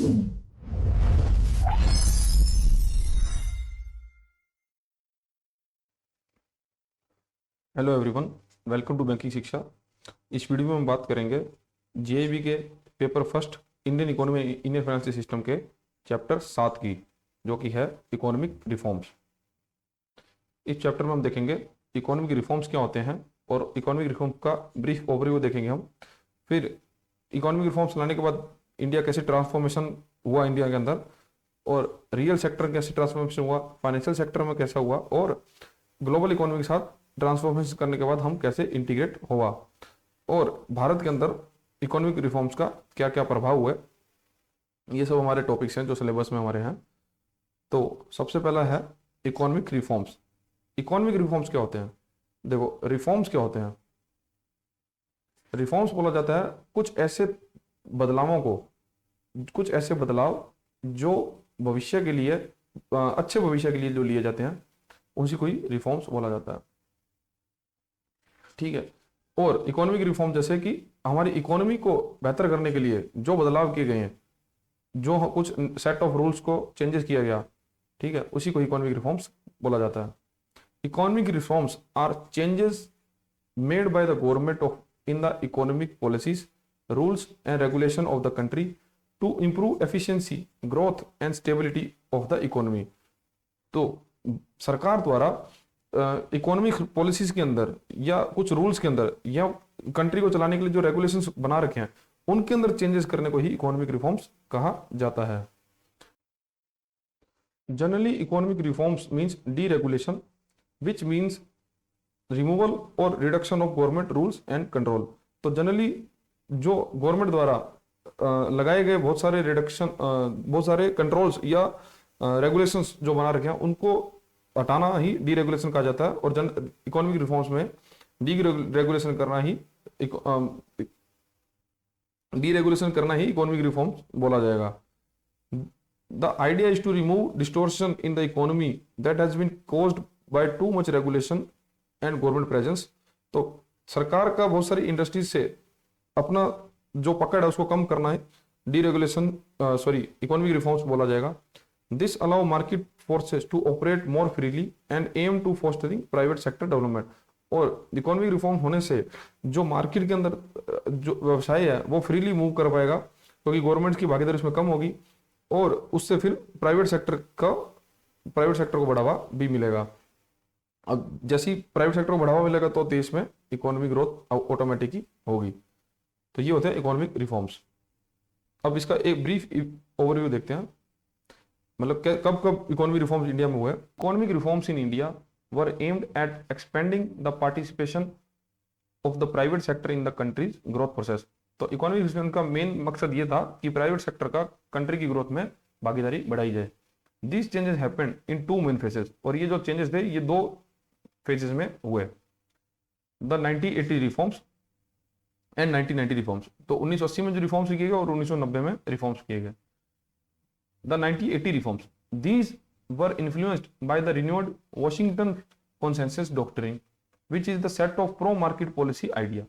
Hello everyone, welcome to banking Shiksha. इस video में हम बात करेंगे जेईबी के paper first Indian economy Indian financial system के चैप्टर 7 की, जो कि है इकोनॉमिक रिफॉर्म्स। इस चैप्टर में हम देखेंगे इकोनॉमिक रिफॉर्म्स क्या होते हैं और इकोनॉमिक रिफॉर्म का ब्रीफ ओवरव्यू देखेंगे हम। फिर इकोनॉमिक रिफॉर्म्स लाने के बाद इंडिया कैसे ट्रांसफॉर्मेशन हुआ इंडिया के अंदर, और रियल सेक्टर कैसे ट्रांसफॉर्मेशन हुआ, फाइनेंशियल सेक्टर में कैसा हुआ, और ग्लोबल इकोनॉमी के साथ ट्रांसफॉर्मेशन करने के बाद हम कैसे इंटीग्रेट हुआ, और भारत के अंदर इकोनॉमिक रिफॉर्म्स का क्या क्या प्रभाव हुए। ये सब हमारे टॉपिक्स हैं जो सिलेबस में हमारे हैं। तो सबसे पहला है इकोनॉमिक रिफॉर्म्स। इकोनॉमिक रिफॉर्म्स क्या होते हैं? देखो, रिफॉर्म्स क्या होते हैं? रिफॉर्म्स बोला जाता है कुछ ऐसे बदलावों को, कुछ ऐसे बदलाव जो भविष्य के लिए, अच्छे भविष्य के लिए जो लिए जाते हैं, उसी को ही रिफॉर्म्स बोला जाता है। ठीक है। और इकोनॉमिक रिफॉर्म जैसे कि हमारी इकोनॉमी को बेहतर करने के लिए जो बदलाव किए गए हैं, जो कुछ सेट ऑफ रूल्स को चेंजेस किया गया, ठीक है, उसी को इकोनॉमिक रिफॉर्म्स बोला जाता है। Economic reforms are changes made by the government of in the economic policies, rules and regulation of the country to improve efficiency, growth and stability of the economy. तो सरकार द्वारा इकोनॉमिक पॉलिसीज के अंदर या कुछ रूल्स के अंदर या कंट्री को चलाने के लिए जो रेगुलेशंस बना रखे हैं, उनके अंदर चेंजेस करने को ही इकोनॉमिक रिफॉर्म्स कहा जाता है। Generally economic reforms means deregulation, which means removal और reduction of government rules and control. तो जनरली जो गवर्नमेंट द्वारा लगाए गए बहुत सारे रिडक्शन, बहुत सारे कंट्रोल्स या रेगुलेशंस जो बना रखे हैं, उनको हटाना ही डीरेगुलेशन कहा जाता है। और इकोनॉमिक रिफॉर्म्स में डीरेगुलेशन करना ही इकोनॉमिक रिफॉर्म्स बोला जाएगा। The idea is to remove distortion in the economy that has been caused by too much regulation and government presence. तो सरकार का बहुत सारी इंडस्ट्रीज से अपना जो पकड़ है उसको कम करना है, डीरेगुलेशन इकोनॉमिक रिफॉर्म्स बोला जाएगा। This allow market forces to operate more freely and aim to fostering private sector development। और इकोनॉमिक रिफॉर्म होने से जो मार्केट के अंदर जो व्यवसाय है वो फ्रीली मूव कर पाएगा, क्योंकि गवर्नमेंट की भागीदारी उसमें कम होगी, और उससे फिर प्राइवेट सेक्टर को बढ़ावा भी मिलेगा। अब जैसे ही प्राइवेट सेक्टर को बढ़ावा मिलेगा तो देश में इकोनॉमिक ग्रोथ ऑटोमेटिक ही होगी। तो ये होते हैं इकोनॉमिक रिफॉर्म्स। अब इसका एक ब्रीफ ओवरव्यू देखते हैं, मतलब कब कब इकोनॉमिक रिफॉर्म्स इंडिया में हुए। Economic reforms in India were aimed at expending the participation of the private sector in the country's growth process. तो इकोनॉमिक रिफॉर्म का मेन मकसद ये था कि प्राइवेट सेक्टर का कंट्री की ग्रोथ में भागीदारी बढ़ाई जाए। This changes happened in two main phases, और ये जो चेंजेस थे ये दो फेजेस में हुए, द 1980 रिफॉर्म्स एंड 1990 रिफॉर्म्स। तो 1980 में जो रिफॉर्म्स किए गए और 1990 में रिफॉर्म्स किए गए। The 1980 reforms, these were influenced by the renewed Washington Consensus Doctrine, which is the set of pro-market policy idea।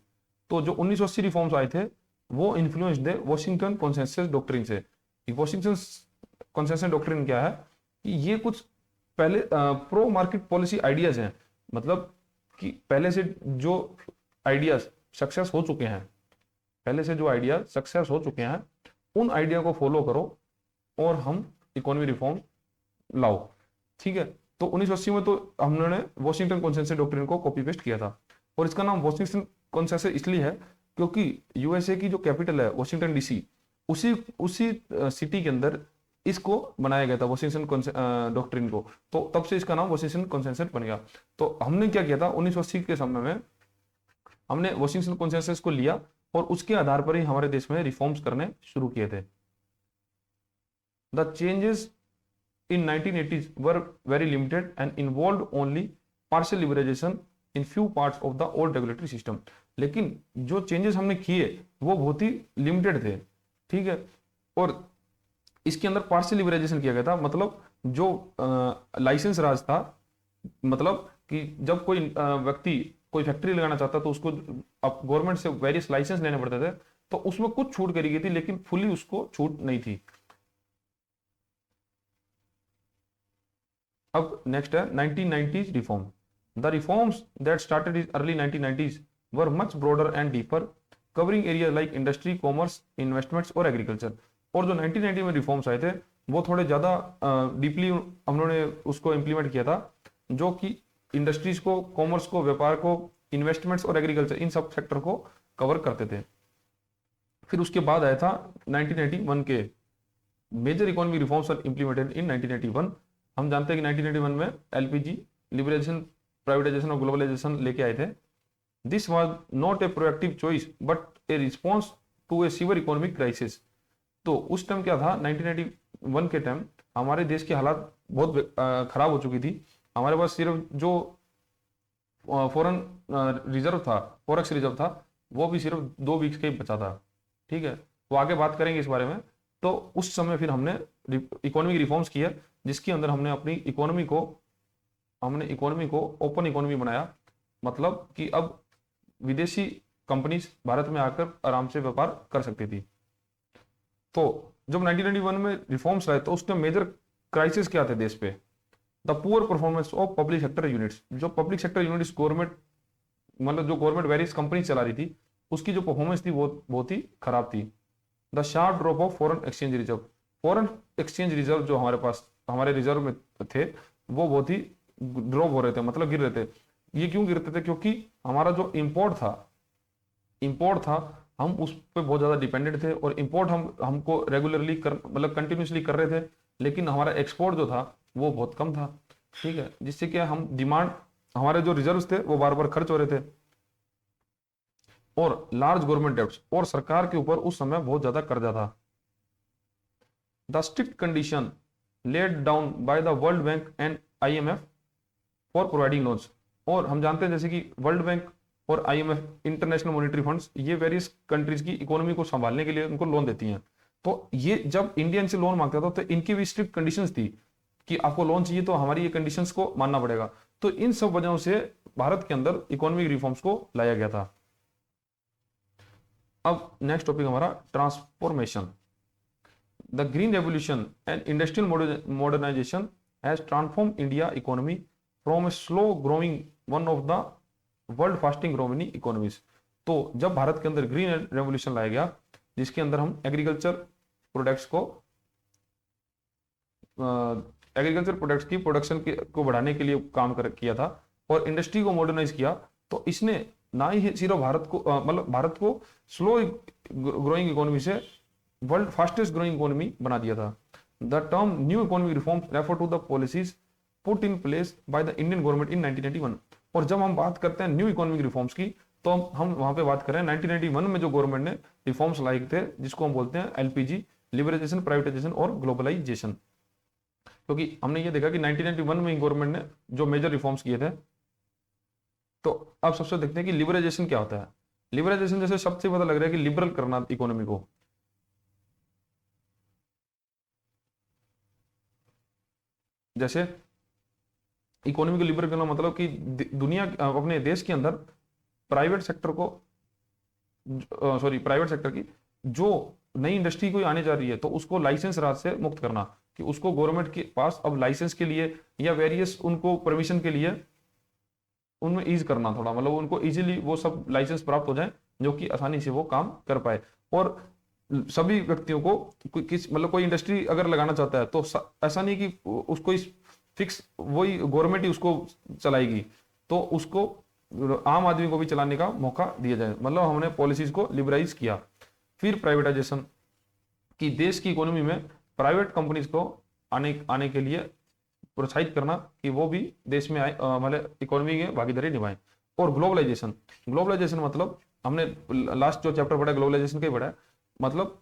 तो जो 1980 रिफॉर्म्स आए थे वो इन्फ्लुएंस्ड थे वॉशिंगटन कॉन्सेंसस डॉक्ट्रिन से। वॉशिंगटन कॉन्सेंसस डॉक्ट्रिन क्या है कि ये कुछ पहले प्रो मार्केट पॉलिसी आइडियाज हैं, मतलब कि पहले से जो आइडियाज सक्सेस हो चुके हैं, उन आइडिया को फॉलो करो और हम इकोनॉमिक रिफॉर्म लाओ। ठीक है। तो 1980 में तो हमने वॉशिंगटन कॉन्सेंसस डॉक्ट्रिन को कॉपी पेस्ट किया था, और इसका नाम वॉशिंगटन कॉन्सेंसस इसलिए है क्योंकि यूएसए की जो कैपिटल है वॉशिंगटन डीसी, उसी सिटी के अंदर इसको बनाया गया था वॉशिंगटन डॉक्ट्रिन को। तो तब से इसका नाम वॉशिंगटन कॉन्सेंसस बन गया। तो हमने क्या किया था 1980 के समय में, हमने वॉशिंगटन कॉन्सेंसस को लिया और उसके आधार पर ही हमारे देश में रिफॉर्म्स करने शुरू किए थे। The changes in 1980s were very limited and involved only partial liberalization in few parts of the old regulatory system। लेकिन जो चेंजेस हमने किए वो बहुत ही लिमिटेड थे। ठीक है। और इसके अंदर पार्शियल लिबरलाइजेशन किया गया था, मतलब जो लाइसेंस राज था, मतलब कि जब कोई व्यक्ति कोई फैक्ट्री लगाना चाहता तो उसको अब गवर्नमेंट से वेरियस लाइसेंस लेने पड़ते थे, तो उसमें कुछ छूट करी गई थी लेकिन फुली उसको छूट नहीं थी। अब नेक्स्ट है 1990s reform. The reforms that started is early 1990s were much broader and deeper, covering area like industry, commerce, investments और एग्रीकल्चर। और जो 1990 में रिफॉर्म्स आए थे वो थोड़े ज़्यादा डीपली हमने उसको इम्प्लीमेंट किया था, जो कि इंडस्ट्रीज को, कॉमर्स को, व्यापार को, इन्वेस्टमेंट्स और एग्रीकल्चर, इन सब सेक्टर को कवर करते थे। फिर उसके बाद आया था 1991 के major economic reforms are implemented in 1991। हम जानते हैं कि 1991 में एलपीजी, लिबरलाइजेशन, प्राइवेटाइजेशन और ग्लोबलाइजेशन लेके आए थे। This was not a proactive choice but a response to a severe economic crisis. तो उस टाइम क्या था, 1991 के टाइम हमारे देश की हालात बहुत खराब हो चुकी थी। हमारे पास सिर्फ जो फॉरेन रिजर्व था, फॉरेक्स रिजर्व था, वो भी सिर्फ 2 वीक्स का ही बचा था। ठीक है, वो आगे बात करेंगे इस बारे में। तो उस समय फिर हमने इकोनॉमिक रिफॉर्म्स किया, जिसके अंदर हमने अपनी इकोनॉमी को ओपन इकोनॉमी बनाया। मतलब कि अब विदेशी कंपनीज भारत में आकर आराम से व्यापार कर सकती थी। तो जब 1991 में रिफॉर्म्स आए तो उस टाइम मेजर क्राइसिस क्या थे देश पे? The poor performance of public sector units. जो पब्लिक सेक्टर यूनिट्स गवर्नमेंट, मतलब जो गवर्नमेंट वेरियस कंपनी चला रही थी, उसकी जो परफॉर्मेंस थी वो बहुत ही खराब थी। The sharp drop of foreign exchange reserve. Foreign exchange reserve जो हमारे पास, हमारे रिजर्व में थे, वो बहुत ही ड्रॉप हो रहे थे, मतलब गिर रहे थे। ये क्यों गिरते थे? क्योंकि हमारा जो इम्पोर्ट था, हम उस पर बहुत ज़्यादा डिपेंडेंट थे, और इम्पोर्ट हमको रेगुलरली मतलब कंटिन्यूसली कर रहे थे, लेकिन हमारा एक्सपोर्ट जो था वो बहुत कम था। ठीक है, जिससे कि हम डिमांड, हमारे जो रिजर्व्स थे वो बार बार खर्च हो रहे थे। और लार्ज गवर्नमेंट डेब्ट्स, और सरकार के ऊपर उस समय बहुत ज्यादा कर्जा था। The strict condition laid down by the world bank and IMF for providing loans. और हम जानते हैं जैसे कि वर्ल्ड बैंक और आईएमएफ, इंटरनेशनल मॉनेटरी फंड्स, ये वेरियस कंट्रीज की इकोनॉमी को संभालने के लिए उनको लोन देती हैं। तो ये जब इंडियन से लोन मांगता था तो इनकी भी स्ट्रिक्ट कंडीशंस थी कि आपको लोन चाहिए तो हमारी ये कंडीशंस को मानना पड़ेगा। तो इन सब वजहों से भारत के अंदर इकोनॉमिक रिफॉर्म्स को लाया गया था। अब नेक्स्ट टॉपिक हमारा transformation. The green revolution and industrial modernisation has transform India economy from a slow growing one of the world fasting growing economies. तो जब भारत के अंदर ग्रीन रेवोल्यूशन लाया गया, जिसके अंदर हम एग्रीकल्चर प्रोडक्ट्स की प्रोडक्शन को बढ़ाने के लिए काम किया था, और इंडस्ट्री को मॉडर्नाइज किया, तो इसने ना ही सिर्फ भारत को मतलब भारत को स्लो ग्रोइंग इकोनॉमी से वर्ल्ड फास्टेस्ट ग्रोइंग इकोनॉमी बना दिया था। The term new economic reforms refer to the policies put in place by the Indian government in 1991। और जब हम बात करते हैं न्यू इकोनॉमिक रिफॉर्म्स की, तो हम वहां पे बात कर रहे हैं 1991 में जो गवर्नमेंट ने रिफॉर्म्स लाए थे, जिसको हम बोलते हैं एलपीजी, लिबरलाइजेशन, प्राइवेटाइजेशन और ग्लोबलाइजेशन। क्योंकि हमने ये देखा कि 1991 में गवर्नमेंट ने जो मेजर रिफॉर्म्स किए थे। तो अब सबसे देखते हैं कि लिबरलाइजेशन क्या होता है। लिबरलाइजेशन जैसे शब्द से पता लग रहा है कि लिबरल करना इकोनॉमी को। जैसे इकोनॉमी को लिबरल करना मतलब कि दुनिया, अपने देश के अंदर प्राइवेट सेक्टर की जो नई इंडस्ट्री कोई आने जा रही है, तो उसको लाइसेंस राज से मुक्त करना, कि उसको गवर्नमेंट के पास अब लाइसेंस के लिए या वेरियस उनको परमिशन के लिए उनमें ईज करना, थोड़ा मतलब उनको इजीली वो सब लाइसेंस प्राप्त हो जाए, जो कि आसानी से वो काम कर पाए। और सभी व्यक्तियों को मतलब कोई इंडस्ट्री अगर लगाना चाहता है तो ऐसा नहीं कि उसको इस फिक्स वही गवर्नमेंट ही उसको चलाएगी, तो उसको आम आदमी को भी चलाने का मौका दिया जाए। मतलब हमने पॉलिसीज को लिबराइज किया। फिर प्राइवेटाइजेशन, कि देश की इकोनॉमी में प्राइवेट कंपनीज को आने के लिए प्रोत्साहित करना, कि वो भी देश में आए, मतलब इकोनॉमी में भागीदारी निभाएं। और ग्लोबलाइजेशन मतलब हमने लास्ट जो चैप्टर पढ़ा ग्लोबलाइजेशन का ही पढ़ा है। मतलब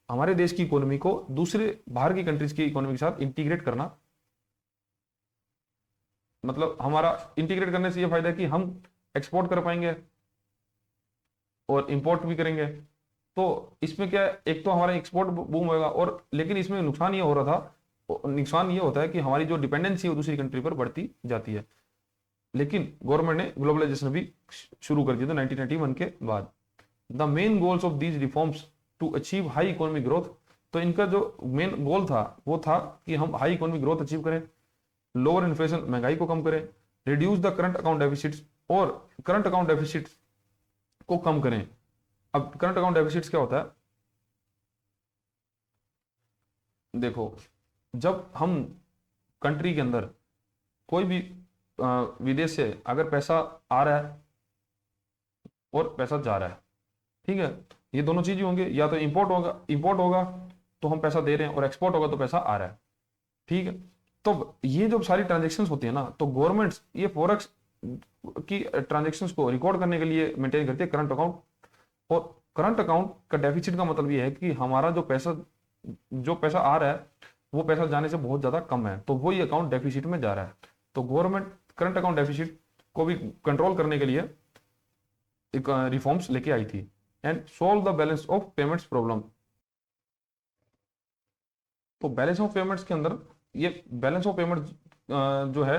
हमारे देश की इकोनॉमी को दूसरे बाहर की कंट्रीज की इकोनॉमी के साथ इंटीग्रेट करना। मतलब हमारा इंटीग्रेट करने से ये फायदा है कि हम एक्सपोर्ट कर पाएंगे और इंपोर्ट भी करेंगे। तो इसमें क्या है, एक तो हमारा एक्सपोर्ट बूम होगा, और लेकिन इसमें नुकसान ये हो रहा था, नुकसान ये होता है कि हमारी जो डिपेंडेंसी है वो दूसरी कंट्री पर बढ़ती जाती है। लेकिन गवर्नमेंट ने ग्लोबलाइजेशन भी शुरू कर दिया था 1991 के बाद। The main goals of these reforms to achieve high economic growth. तो इनका जो मेन गोल था वो था कि हम हाई इकोनॉमिक ग्रोथ अचीव करें। लोअर इन्फ्लेशन, महंगाई को कम करें, reduce the current account deficits, और करंट अकाउंट डेफिसिट को कम करें। अब करंट अकाउंट डेफिसिट्स क्या होता है, देखो जब हम कंट्री के अंदर कोई भी विदेश से अगर पैसा आ रहा है और पैसा जा रहा है, ठीक है, ये दोनों चीजें होंगे, या तो इंपोर्ट होगा तो हम पैसा दे रहे हैं, और एक्सपोर्ट होगा तो पैसा आ रहा है, ठीक है। तो ये जो सारी ट्रांजेक्शन्स होती है ना, तो गवर्नमेंट्स ये फॉरेक्स की ट्रांजेक्शन्स को रिकॉर्ड करने के लिए मेंटेन करती है करंट अकाउंट। और करंट अकाउंट का डेफिसिट का मतलब ये है कि हमारा जो पैसा आ रहा है वो पैसा जाने से बहुत ज्यादा कम है, तो वो ये अकाउंट डेफिसिट में जा रहा है। तो गवर्नमेंट करंट अकाउंट डेफिसिट को भी कंट्रोल करने के लिए एक रिफॉर्म्स लेके आई थी, and solve the balance of payments problem. तो बैलेंस ऑफ पेमेंट्स के अंदर ये बैलेंस ऑफ पेमेंट जो है,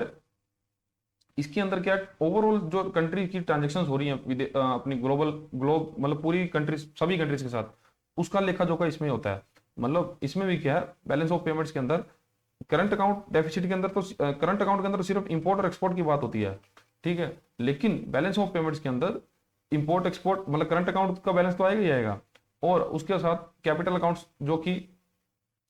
इसके अंदर क्या ओवरऑल जो कंट्री की ट्रांजेक्शन्स हो रही हैं अपनी ग्लोब मतलब पूरी कंट्रीज, सभी कंट्रीज के साथ, उसका लेखा जोखा इसमें होता है। मतलब इसमें भी क्या है, बैलेंस ऑफ पेमेंट्स के अंदर करंट अकाउंट डेफिसिट के अंदर तो करंट अकाउंट के अंदर तो सिर्फ इंपोर्ट और एक्सपोर्ट की बात होती है, ठीक है, लेकिन बैलेंस ऑफ पेमेंट्स के अंदर इंपोर्ट एक्सपोर्ट मतलब करंट अकाउंट का बैलेंस तो आएगा ही आएगा, और उसके साथ कैपिटल अकाउंट्स जो कि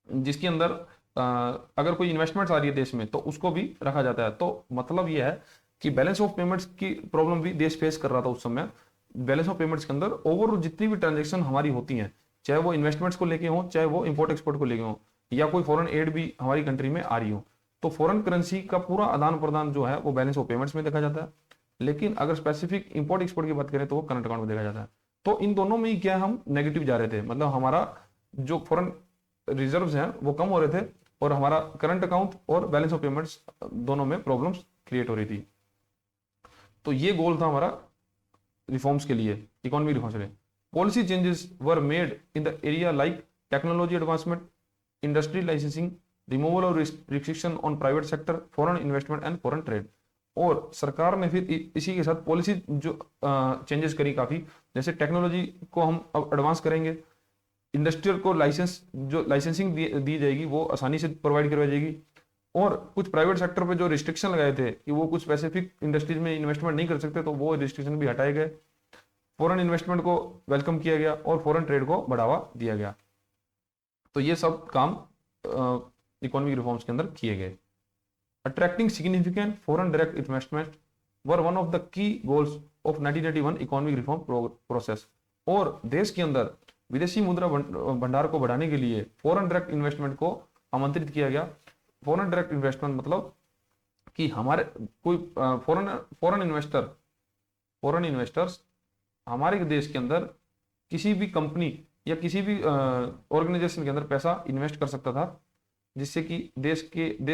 जिसके अंदर अगर कोई इन्वेस्टमेंट्स आ रही है देश में तो उसको भी रखा जाता है। तो मतलब ये है कि बैलेंस ऑफ पेमेंट्स की प्रॉब्लम भी देश फेस कर रहा था उस समय। बैलेंस ऑफ पेमेंट्स के अंदर ओवरऑल जितनी भी ट्रांजेक्शन हमारी होती हैं, चाहे वो इन्वेस्टमेंट्स को लेके हो, चाहे वो इंपोर्ट एक्सपोर्ट को लेके हो, या कोई फॉरेन एड भी हमारी कंट्री में आ रही हो, तो फॉरेन करेंसी का पूरा आदान प्रदान जो है वो बैलेंस ऑफ पेमेंट्स में देखा जाता है। लेकिन अगर स्पेसिफिक इंपोर्ट एक्सपोर्ट की बात करें तो वो करंट अकाउंट में देखा जाता है। तो इन दोनों में ही क्या हम नेगेटिव जा रहे थे, मतलब हमारा जो फॉरेन रिजर्व्स हैं वो कम हो रहे थे, और हमारा करंट अकाउंट और बैलेंस ऑफ पेमेंट्स दोनों में प्रॉब्लम्स क्रिएट हो रही थी। तो ये गोल था हमारा रिफॉर्म्स के लिए, इकोनॉमिक रिफॉर्म्स के लिए। Policy changes were made in the area like technology advancement, industry licensing, removal of restriction on private sector, foreign investment and foreign trade. और सरकार ने फिर इसी के साथ पॉलिसी जो चेंजेस करी काफी, जैसे टेक्नोलॉजी को हम अब एडवांस करेंगे, इंडस्ट्रियल को लाइसेंसिंग दी जाएगी, वो आसानी से प्रोवाइड करवाई जाएगी, और कुछ प्राइवेट सेक्टर पे जो रिस्ट्रिक्शन लगाए थे कि वो कुछ स्पेसिफिक इंडस्ट्रीज में इन्वेस्टमेंट नहीं कर सकते, तो वो रिस्ट्रिक्शन भी हटाए गए। फॉरेन इन्वेस्टमेंट को वेलकम किया गया और फॉरेन ट्रेड को बढ़ावा दिया गया। तो ये सब काम इकोनॉमिक रिफॉर्म्स के अंदर किए गए। Attracting significant foreign direct investment were one of the key goals of 1981 economic reform process. और देश के अंदर विदेशी मुद्रा भंडार को बढ़ाने के लिए फॉरेन डायरेक्ट इन्वेस्टमेंट को आमंत्रित किया गया। फॉरेन डायरेक्ट इन्वेस्टमेंट मतलब कि हमारे कोई फॉरेन इन्वेस्टर्स हमारे देश के अंदर किसी भी कंपनी या किसी भी ऑर्गेनाइजेशन के अंदर पैसा इन्वेस्ट कर सकता था, जिससे कि देश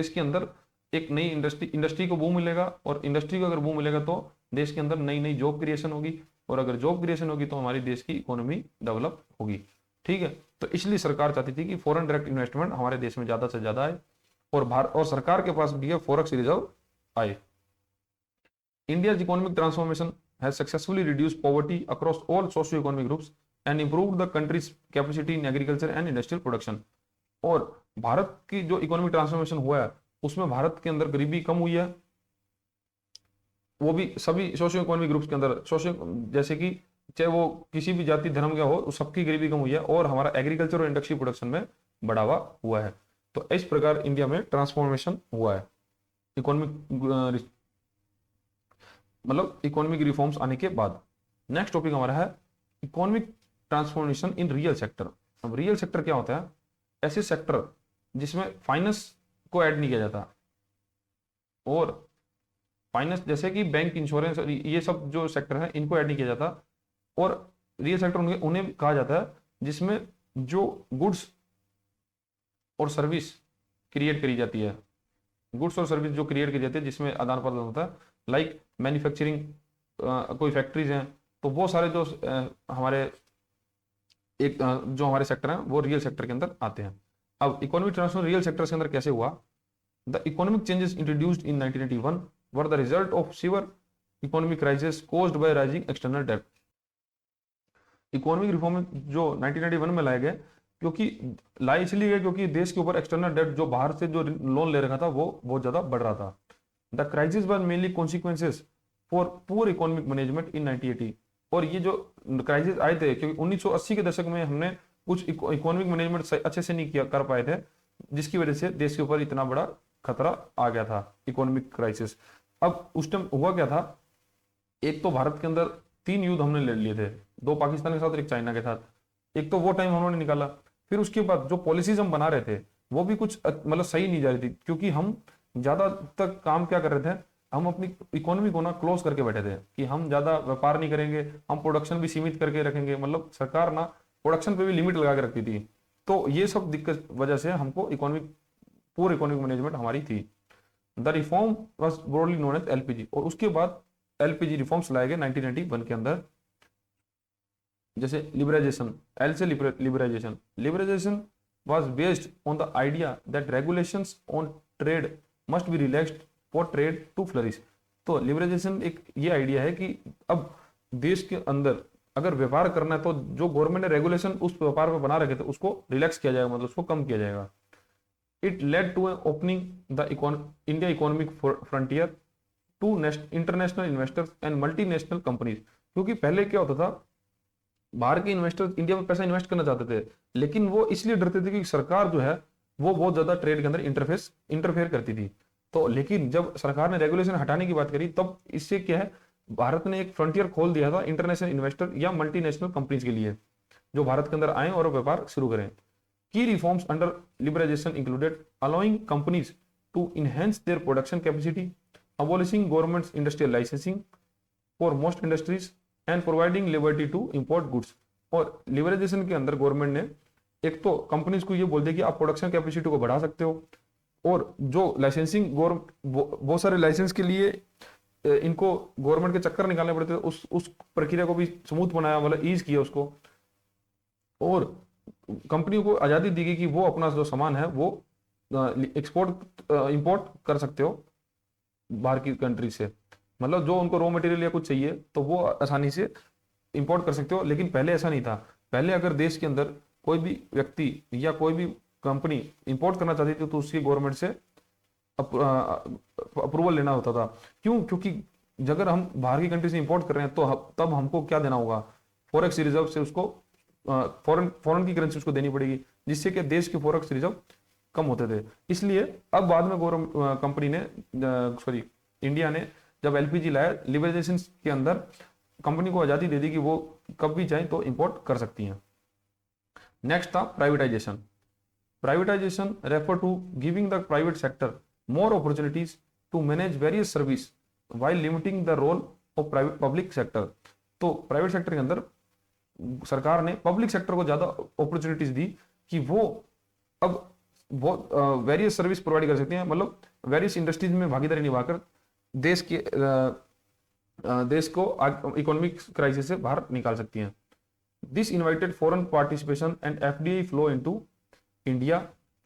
के अंदर एक नई इंडस्ट्री को बूम मिलेगा, और इंडस्ट्री को अगर बूम मिलेगा तो देश के अंदर नई नई जॉब क्रिएशन होगी, और अगर जॉब क्रिएशन होगी तो हमारी देश की इकोनॉमी डेवलप होगी, ठीक है। तो इसलिए सरकार चाहती थी कि फॉरेन डायरेक्ट इन्वेस्टमेंट हमारे देश में ज्यादा से ज्यादा आए, और सरकार के पास भी फॉरेक्स रिजर्व आए। India's economic transformation has successfully reduced poverty across all socio-economic groups and improved the country's capacity in agriculture and industrial production। और भारत की जो इकोनॉमिक ट्रांसफॉर्मेशन हुआ है उसमें भारत के अंदर गरीबी कम हुई है, वो भी सभी सोशियो इकोनॉमिक ग्रुप्स के अंदर, जैसे कि चाहे वो किसी भी जाति धर्म का हो, सबकी गरीबी कम हुई है, और हमारा एग्रीकल्चर और इंडस्ट्री प्रोडक्शन में बढ़ावा हुआ है। तो इस प्रकार इंडिया में ट्रांसफॉर्मेशन हुआ है इकोनॉमिक मतलब इकोनॉमिक रिफॉर्म्स आने के बाद। नेक्स्ट टॉपिक हमारा है economic transformation in real sector. अब रियल सेक्टर क्या होता है, ऐसे सेक्टर जिसमें फाइनेंस को ऐड नहीं किया जाता, और फाइनेंस जैसे कि बैंक, इंश्योरेंस, ये सब जो सेक्टर है इनको ऐड नहीं किया जाता। और रियल सेक्टर उन्हें कहा जाता है जिसमें जो गुड्स और सर्विस क्रिएट करी जाती है, गुड्स और सर्विस जो क्रिएट की जाती है जिसमें आदान प्रदान होता है, लाइक मैन्युफैक्चरिंग, कोई फैक्ट्रीज हैं, तो वो सारे जो हमारे जो हमारे सेक्टर हैं वो रियल सेक्टर के अंदर आते हैं। अब इकोनॉमिक ट्रांसफॉर्मेशन रियल सेक्टर के अंदर कैसे हुआ? The economic changes introduced in 1981 were the result of sewer economic crisis caused by rising external डेब्ट। इकोनॉमिक रिफॉर्म जो 1991 में लाए गए क्योंकि लाई इसलिए गए क्योंकि देश के ऊपर एक्सटर्नल डेट जो बाहर से जो लोन ले रखा था वो बहुत ज्यादा बढ़ रहा था। The crisis were mainly consequences for poor economic management in 1980। और ये जो क्राइसिस आए थे क्योंकि 1980 के दशक में हमने कुछ इकोनॉमिक मैनेजमेंट अच्छे से नहीं किया कर पाए थे, जिसकी वजह से देश के ऊपर इतना बड़ा खतरा आ गया था, इकोनॉमिक क्राइसिस। अब उस टाइम हुआ क्या था, एक तो भारत के अंदर 3 युद्ध हमने लड़ लिए थे, 2 पाकिस्तान के साथ और 1 चाइना के साथ। एक तो वो टाइम हमने निकाला, फिर उसके बाद जो पॉलिसीज हम बना रहे थे वो भी कुछ मतलब सही नहीं जा रही थी, क्योंकि हम ज्यादा तक काम क्या कर रहे थे, हम अपनी इकोनॉमी को ना क्लोज करके बैठे थे कि हम ज्यादा व्यापार नहीं करेंगे, हम प्रोडक्शन भी सीमित करके रखेंगे। मतलब सरकार ना प्रोडक्शन पे भी लिमिट लगा के रखती थी। तो ये सब दिक्कत वजह से हमको इकोनॉमिक पूर इकोनॉमिक मैनेजमेंट हमारी थी। The reform was broadly known as LPG. और उसके बाद एलपीजी रिफॉर्म्स लाए गए 1991 के अंदर। जैसे लिबराइजेशन, एल से liberalisation. Liberalisation was based on the idea that regulations on trade must be relaxed for trade to flourish. तो लिबराइजेशन एक ये आइडिया है कि अब देश के अंदर अगर व्यापार करना है तो जो गवर्नमेंट ने रेगुलेशन उस व्यापार पर बना रखे थे उसको रिलैक्स किया जाएगा, मतलब उसको कम किया जाएगा। It led to opening the India economic frontier to international investors and multinational companies. क्योंकि पहले क्या होता था, बाहर के इन्वेस्टर्स इंडिया में पैसा इन्वेस्ट करना चाहते थे, लेकिन वो इसलिए डरते थे कि सरकार जो है वो बहुत ज्यादा ट्रेड के अंदर इंटरफेयर करती थी। तो लेकिन जब सरकार ने रेगुलेशन हटाने की बात करी तब इससे क्या है, भारत ने एक फ्रंटियर खोल दिया था इंटरनेशनल इन्वेस्टर या मल्टीनेशनल कंपनीज के लिए, जो भारत के अंदर आए और व्यापार शुरू करें। Key reforms under liberalisation included allowing companies to enhance their production capacity, abolishing government's industrial licensing for most industries and providing liberty to import goods. और लिबराइजेशन के अंदर गवर्नमेंट ने एक तो कंपनीज को ये बोल दिया कि आप प्रोडक्शन कैपेसिटी को बढ़ा सकते हो, और जो लाइसेंसिंग बहुत सारे लाइसेंस के लिए इनको गवर्नमेंट के चक्कर निकालने पड़ते थे, उस प्रक्रिया को भी स्मूथ बनाया, मतलब ईज किया उसको। और कंपनियों को आजादी दी गई कि वो अपना जो सामान है वो एक्सपोर्ट इंपोर्ट कर सकते हो बाहर की कंट्री से, मतलब जो उनको रॉ मटेरियल या कुछ चाहिए तो वो आसानी से इंपोर्ट कर सकते हो। लेकिन पहले ऐसा नहीं था। पहले अगर देश के अंदर कोई भी व्यक्ति या कोई भी कंपनी इंपोर्ट करना चाहती थी तो उसकी गवर्नमेंट से अप्रूवल लेना होता था। क्यों? क्योंकि अगर हम बाहर की कंट्री से इंपोर्ट कर रहे हैं तो तब हमको क्या देना होगा, फॉरेक्स रिजर्व से उसको फॉरेन की करेंसी उसको देनी पड़ेगी, जिससे कि देश के फॉरेक्स रिजर्व कम होते थे। इसलिए अब बाद में कंपनी ने इंडिया ने जब एलपीजी लाया, लिबराइजेशन के अंदर कंपनी को आजादी दे दी कि वो कब भी चाहे तो इंपोर्ट कर सकती हैं। नेक्स्ट था privatisation. Privatisation refer to giving the private sector more opportunities to manage various service while limiting the role of public sector. तो प्राइवेट सेक्टर के अंदर सरकार ने पब्लिक सेक्टर को ज्यादा अपॉर्चुनिटीज दी कि वो अब बहुत वेरियस सर्विस प्रोवाइड कर सकते हैं, मतलब वेरियस इंडस्ट्रीज में भागीदारी निभाकर देश के देश को इकोनॉमिक क्राइसिस से बाहर निकाल सकती हैं। This invited foreign participation and FDI flow into India,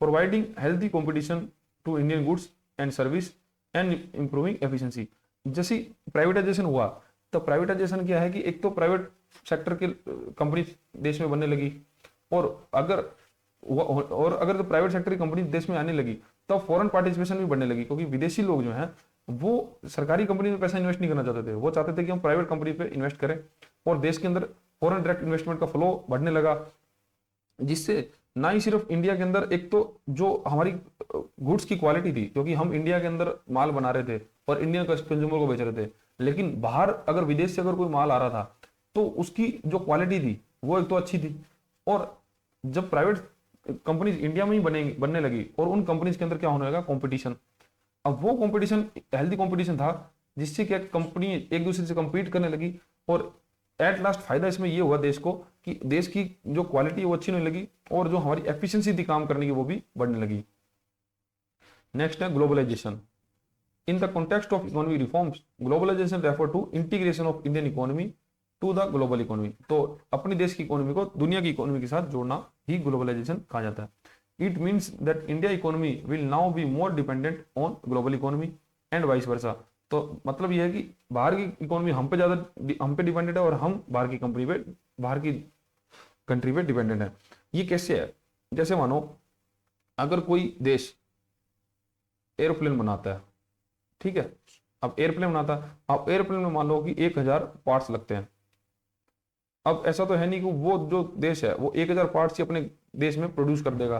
providing healthy competition to Indian goods and service and improving efficiency. जैसे प्राइवेटाइजेशन हुआ तो प्राइवेटाइजेशन क्या है कि एक तो प्राइवेट सेक्टर की कंपनी देश में बनने लगी, और अगर तो प्राइवेट सेक्टर की कंपनी देश में आने लगी तो फॉरेन पार्टिसिपेशन भी बढ़ने लगी, क्योंकि विदेशी लोग जो हैं वो सरकारी कंपनी में पैसा इन्वेस्ट नहीं करना चाहते थे, वो चाहते थे कि हम प्राइवेट कंपनी पे इन्वेस्ट करें, और देश के अंदर फॉरेन डायरेक्ट इन्वेस्टमेंट का फ्लो बढ़ने लगा। जिससे ना ही सिर्फ इंडिया के अंदर एक तो जो हमारी गुड्स की क्वालिटी थी, क्योंकि हम इंडिया के अंदर माल बना रहे थे और इंडियन कंज्यूमर को बेच रहे थे, लेकिन बाहर अगर विदेश से अगर कोई माल आ रहा था तो उसकी जो क्वालिटी थी वो एक तो अच्छी थी। और जब प्राइवेट कंपनीज इंडिया में ही बनने लगी और उन कंपनीज के अंदर क्या होने लगा, कंपटीशन। अब वो कंपटीशन हेल्दी कंपटीशन था, जिससे क्या कंपनी एक दूसरे से कंपीट करने लगी, और एट लास्ट फायदा इसमें ये हुआ देश को कि देश की जो क्वालिटी है वो अच्छी होने लगी और जो हमारी एफिशिएंसी थी काम करने की वो भी बढ़ने लगी। नेक्स्ट है globalisation. In the context of economic reforms, globalisation refer to integration of Indian economy to the global economy. तो अपनी देश की इकोनॉमी को दुनिया की इकोनॉमी के साथ जोड़ना ही ग्लोबलाइजेशन कहा जाता है। It means that India economy will now be more dependent on global economy and vice versa. तो मतलब यह है कि बाहर की इकोनॉमी हम पे डिपेंडेंट है और हम बाहर की कंट्री पे डिपेंडेंट है। ये कैसे है? जैसे मानो अगर कोई देश एरोप्लेन बनाता है, ठीक है, अब एयरप्लेन बनाता है, अब एयरप्लेन में मान लो कि 1000 पार्ट्स लगते हैं। अब ऐसा तो है नहीं कि वो जो देश है वो 1000 पार्ट्स ही अपने देश में प्रोड्यूस कर देगा,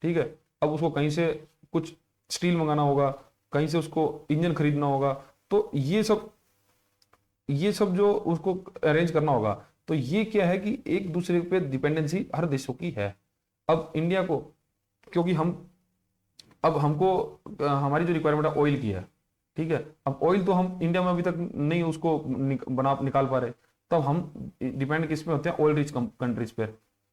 ठीक है। अब उसको कहीं से कुछ स्टील मंगाना होगा, कहीं से उसको इंजन खरीदना होगा, तो ये सब जो उसको अरेंज करना होगा, तो ये क्या है कि एक दूसरे पे डिपेंडेंसी हर देशों की है। अब इंडिया को, क्योंकि हम, अब हमको हमारी जो रिक्वायरमेंट है ऑयल की है, ठीक है, अब ऑयल तो हम इंडिया में अभी तक नहीं उसको निकाल पा रहे, तब हम डिपेंड किस पे होते हैं, ऑयल रिच कंट्रीज पे,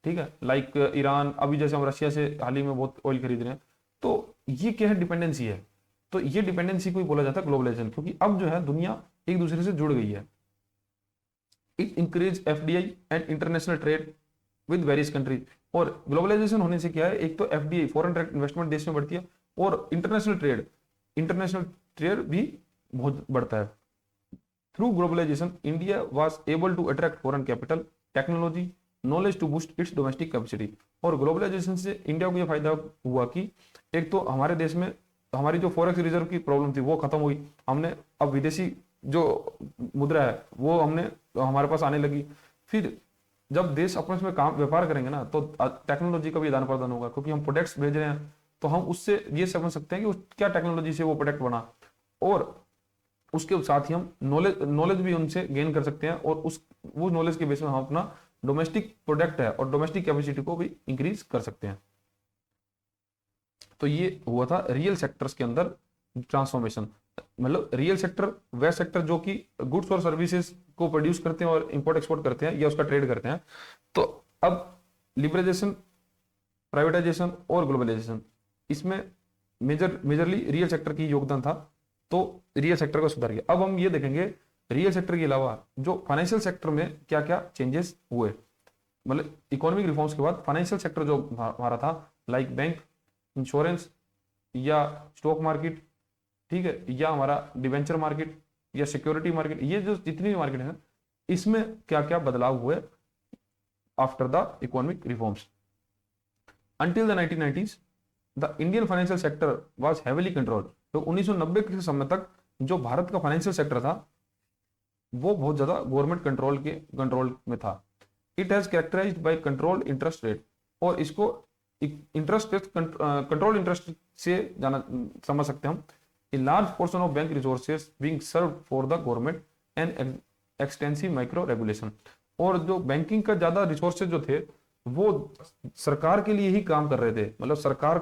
ठीक है, लाइक ईरान, अभी जैसे हम रशिया से हाल ही में बहुत ऑयल खरीद रहे हैं। तो ये क्या है, डिपेंडेंसी है। तो ये डिपेंडेंसी को ही बोला जाता है ग्लोबलाइजेशन, क्योंकि अब जो है दुनिया एक दूसरे से जुड़ गई है। It increase FDI and international trade with various countries. और ग्लोबलाइजेशन होने से क्या है, एक तो एफडीआई फॉरेन डायरेक्ट इन्वेस्टमेंट देश में बढ़ती है, और इंटरनेशनल ट्रेड भी बहुत बढ़ता है। Through globalisation India was able to attract foreign capital, technology, knowledge to boost its domestic capacity. और ग्लोबलाइजेशन से इंडिया को यह फायदा हुआ कि एक तो हमारे देश में हमारी जो फॉरेक्स रिजर्व की प्रॉब्लम थी वो खत्म हुई, हमने अब विदेशी जो मुद्रा है वो हमने हमारे पास आने लगी। फिर जब देश आपस में काम व्यापार करेंगे ना, तो टेक्नोलॉजी का भी आदान प्रदान होगा, क्योंकि हम प्रोडक्ट्स भेज रहे हैं, तो हम उससे ये समझ सकते हैं कि क्या टेक्नोलॉजी से वो प्रोडक्ट बना, और उसके साथ ही हम नॉलेज भी उनसे गेन कर सकते हैं, और वो नॉलेज के बेस में हम अपना डोमेस्टिक प्रोडक्ट है और डोमेस्टिक कैपेसिटी को भी इंक्रीज कर सकते हैं। तो ये हुआ था रियल सेक्टर्स के अंदर ट्रांसफॉर्मेशन। मतलब रियल सेक्टर वह सेक्टर जो कि गुड्स और सर्विसेज को प्रोड्यूस करते हैं और इंपोर्ट एक्सपोर्ट करते हैं या उसका ट्रेड करते हैं। तो अब लिबरलाइजेशन, प्राइवेटाइजेशन और ग्लोबलाइजेशन, इसमें मेजरली रियल सेक्टर की योगदान था, तो रियल सेक्टर का सुधार किया। अब हम ये देखेंगे रियल सेक्टर के अलावा जो फाइनेंशियल सेक्टर में क्या क्या चेंजेस हुए। मतलब इकोनॉमिक रिफॉर्म्स के बाद फाइनेंशियल सेक्टर जो हमारा था, लाइक बैंक, इंश्योरेंस या स्टॉक मार्केट, ठीक है, या हमारा डिवेंचर मार्केट या सिक्योरिटी मार्केट, ये जो जितनी भी मार्केट है, इसमें क्या क्या बदलाव हुए after the economic reforms. Until the 1990s the Indian financial sector was heavily controlled. तो 1990 के समय तक जो भारत का फाइनेंशियल सेक्टर था वो बहुत ज्यादा गवर्नमेंट कंट्रोल में था। It has characterised by control interest rate, और इसको इंटरेस्ट रेट, कंट्रोल इंटरेस्ट से जाना समझ सकते हैं हम। A large portion of bank resources being served for the government and extensive micro regulation। और जो बैंकिंग का ज्यादा रिसोर्सेज जो थे वो सरकार के लिए ही काम कर रहे थे। मतलब सरकार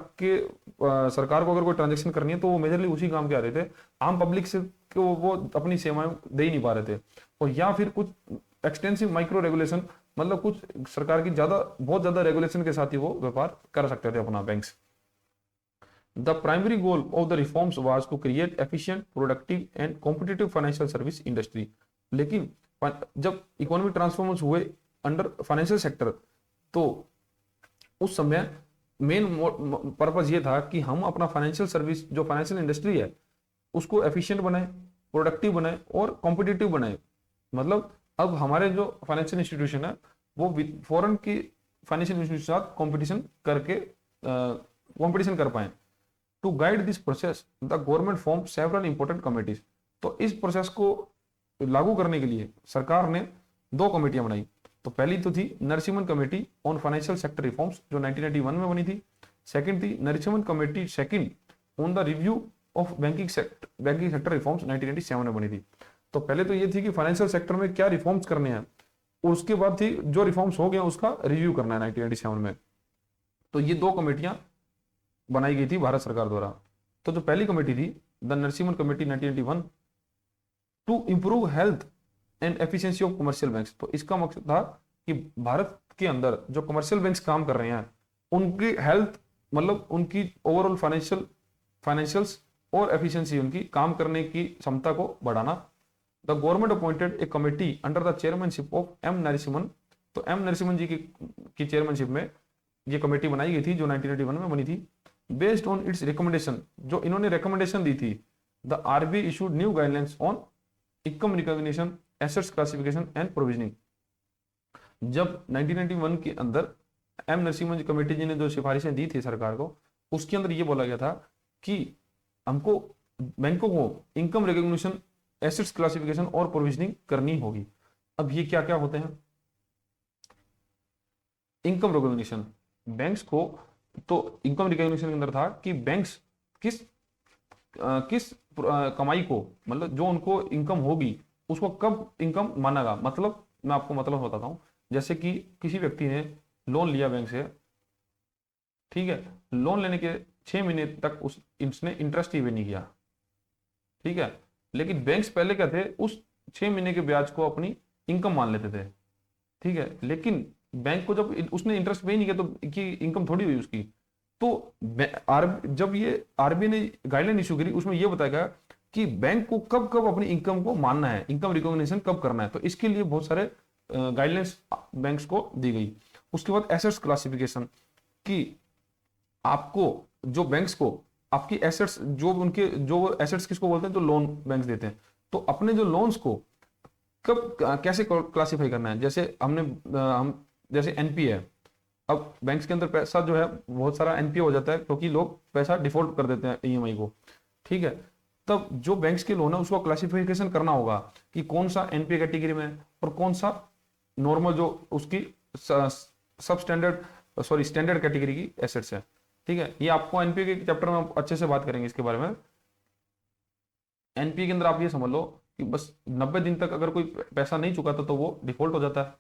को अगर कोई ट्रांजेक्शन करनी है तो वो मेजरली उसी काम के आ रहे थे, आम पब्लिक से को वो अपनी सेवाएं दे ही नहीं पा रहे थे। और या फिर कुछ एक्सटेंसिव माइक्रो रेगुलेशन, मतलब कुछ सरकार की बहुत ज्यादा रेगुलेशन के साथ ही वो व्यापार कर सकते थे अपना banks. The primary goal of the reforms was to create efficient, productive and competitive financial service industry। लेकिन जब इकोनॉमिक ट्रांसफॉर्मेशन हुए अंडर फाइनेंशियल सेक्टर, तो उस समय मेन पर्पस ये था कि हम अपना फाइनेंशियल सर्विस, जो फाइनेंशियल इंडस्ट्री है, उसको एफिशिएंट बनाए, प्रोडक्टिव बनाए और कॉम्पिटिटिव बनाए। मतलब अब हमारे जो फाइनेंशियल इंस्टीट्यूशन है वो फॉरेन की फाइनेंशियल इंस्टीट्यूशन के साथ कॉम्पिटिशन कर पाए। To guide this process the government form several important committees. तो इस प्रोसेस को लागू करने के लिए सरकार ने 2 कमेटियां बनाई। तो पहली तो थी Narasimhan committee on financial sector reforms जो 1991 में बनी थी। सेकंड थी Narasimhan committee second on the review of banking sector reforms 1997 में बनी थी। तो पहले तो ये थी कि फाइनेंशियल सेक्टर में क्या रिफॉर्म्स करने हैं, और उसके बाद थी जो रिफॉर्म्स हो गए उसका रिव्यू करना है 1997 में। तो ये 2 कमेटियां बनाई गई थी भारत सरकार द्वारा। तो जो पहली कमेटी थी the Narasimham committee 1991 to improve health and efficiency of commercial banks. तो इसका मकसद था कि भारत के अंदर जो कमर्शियल बैंक्स काम कर रहे हैं उनकी हेल्थ, मतलब उनकी ओवरऑल फाइनेंशियल्स और एफिशिएंसी, उनकी काम करने की क्षमता को बढ़ाना। The government appointed a committee under the chairmanship of M Narasimham. तो एम नरसिम्हन जी की चेयरमैनशिप में ये कमेटी बनाई गई थी जो 1991 में बनी थी। बेस्ड ऑन इट्स रिकमेंडेशन, जो इन्होंने रिकमेंडेशन दी थी, the RBI issued new guidelines on income recognition, assets classification and provisioning. जब 1991 के अंदर एम नरसिम्हा जी कमेटी जी ने जो सिफारिशें दी थी सरकार को, उसके अंदर ये बोला गया था कि हमको बैंकों को इनकम रिकॉग्निशन, एसेट्स क्लासिफिकेशन और प्रोविजनिंग करनी होगी। अब ये क्या क्या होते हैं? इनकम रिकॉग्निशन, बैंक्स को, तो इनकम रिकॉग्निशन के अंदर था कि बैंक्स किस किस कमाई को, मतलब जो उनको इनकम होगी उसको कब इनकम मानेगा। मतलब मैं आपको मतलब बताता हूँ, जैसे कि किसी व्यक्ति ने लोन लिया बैंक से, ठीक है, लोन लेने के 6 महीने तक उस इसने इंटरेस्ट ही भी नहीं किया, ठीक है, लेकिन बैंक्स पहले क्या थे, उस 6 महीने के ब्याज को अपनी इनकम मान लेते थे, ठीक है, लेकिन बैंक को जब उसने इंटरेस्ट पे नहीं किया तो की इनकम थोड़ी हुई उसकी। तो जब ये आरबीआई ने गाइडलाइन इशू करी, उसमें ये बताया गया कि बैंक को कब कब अपनी इनकम को मानना है, इनकम रिकॉग्निशन कब करना है। तो इसके लिए बहुत सारे गाइडलाइंस बैंक्स को दी गई। उसके बाद एसेट्स क्लासिफिकेशन, कि आपको जो बैंक्स को आपकी एसेट्स, जो उनके जो एसेट्स किसको बोलते हैं, तो लोन बैंक्स देते हैं, तो अपने जो लोन्स को कब कैसे क्लासिफाई करना है। जैसे हम जैसे एनपी है, अब बैंक्स के अंदर पैसा जो है बहुत सारा एनपीए हो जाता है क्योंकि लोग पैसा डिफॉल्ट कर देते हैं ईएमआई को, ठीक है। तब जो बैंक्स के लोन है उसको क्लासिफिकेशन करना होगा कि कौन सा एनपीए कैटेगरी में है और कौन सा नॉर्मल जो उसकी सब स्टैंडर्ड सॉरी स्टैंडर्ड कैटेगरी की एसेट्स है, ठीक है। ये आपको एनपीए के चैप्टर में अच्छे से बात करेंगे इसके बारे में। एनपीए के अंदर आप ये समझ लो कि बस 90 दिन तक अगर कोई पैसा नहीं चुकाता तो वो डिफॉल्ट हो जाता है,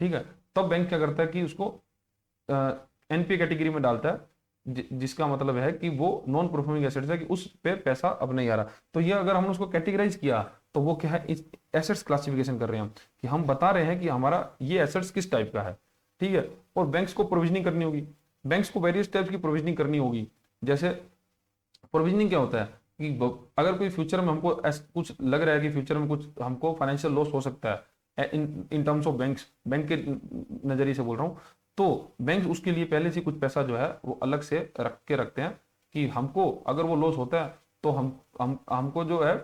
ठीक है। तब बैंक क्या करता है कि उसको एनपीए कैटेगरी में डालता है, जिसका मतलब है कि वो नॉन परफॉर्मिंग एसेट्स है, कि उस पे पैसा अब नहीं आ रहा। तो ये अगर हमने उसको कैटेगराइज किया तो वो क्या है, इस एसेट्स क्लासिफिकेशन कर रहे हैं हम, कि हम बता रहे हैं कि हमारा ये एसेट्स किस टाइप का है, ठीक है। और बैंक्स को प्रोविजनिंग करनी होगी, बैंक्स को वेरियस टाइप्स की प्रोविजनिंग करनी होगी। जैसे प्रोविजनिंग क्या होता है कि अगर कोई फ्यूचर में हमको कुछ लग रहा है कि फ्यूचर में कुछ हमको फाइनेंशियल लॉस हो सकता है in terms of banks, bank के नजरिए से बोल रहा हूँ, तो बैंक उसके लिए पहले से कुछ पैसा जो है वो अलग से रखते हैं कि हमको अगर वो लॉस होता है तो हमको जो है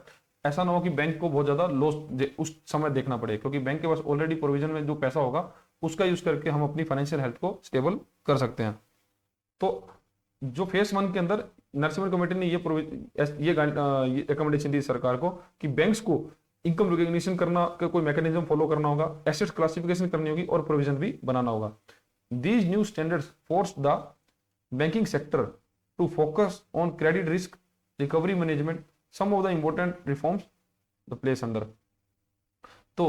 ऐसा ना हो कि बैंक को बहुत ज्यादा लॉस उस समय देखना पड़े, क्योंकि बैंक के पास ऑलरेडी प्रोविजन में जो पैसा होगा उसका यूज करके हम अपनी फाइनेंशियल हेल्थ को स्टेबल कर सकते हैं। तो जो फेज 1 के अंदर नरसिम्हा कमेटी ने ये रिकमेंडेशन दी सरकार को कि बैंक्स को इनकम रिकॉग्निशन करना का कोई मैकेनिज्म फॉलो करना होगा, एसेट्स क्लासिफिकेशन करनी होगी और प्रोविजन भी बनाना होगा। These new standards forced the banking sector to focus on credit risk, recovery management, some of the important reforms the place under। तो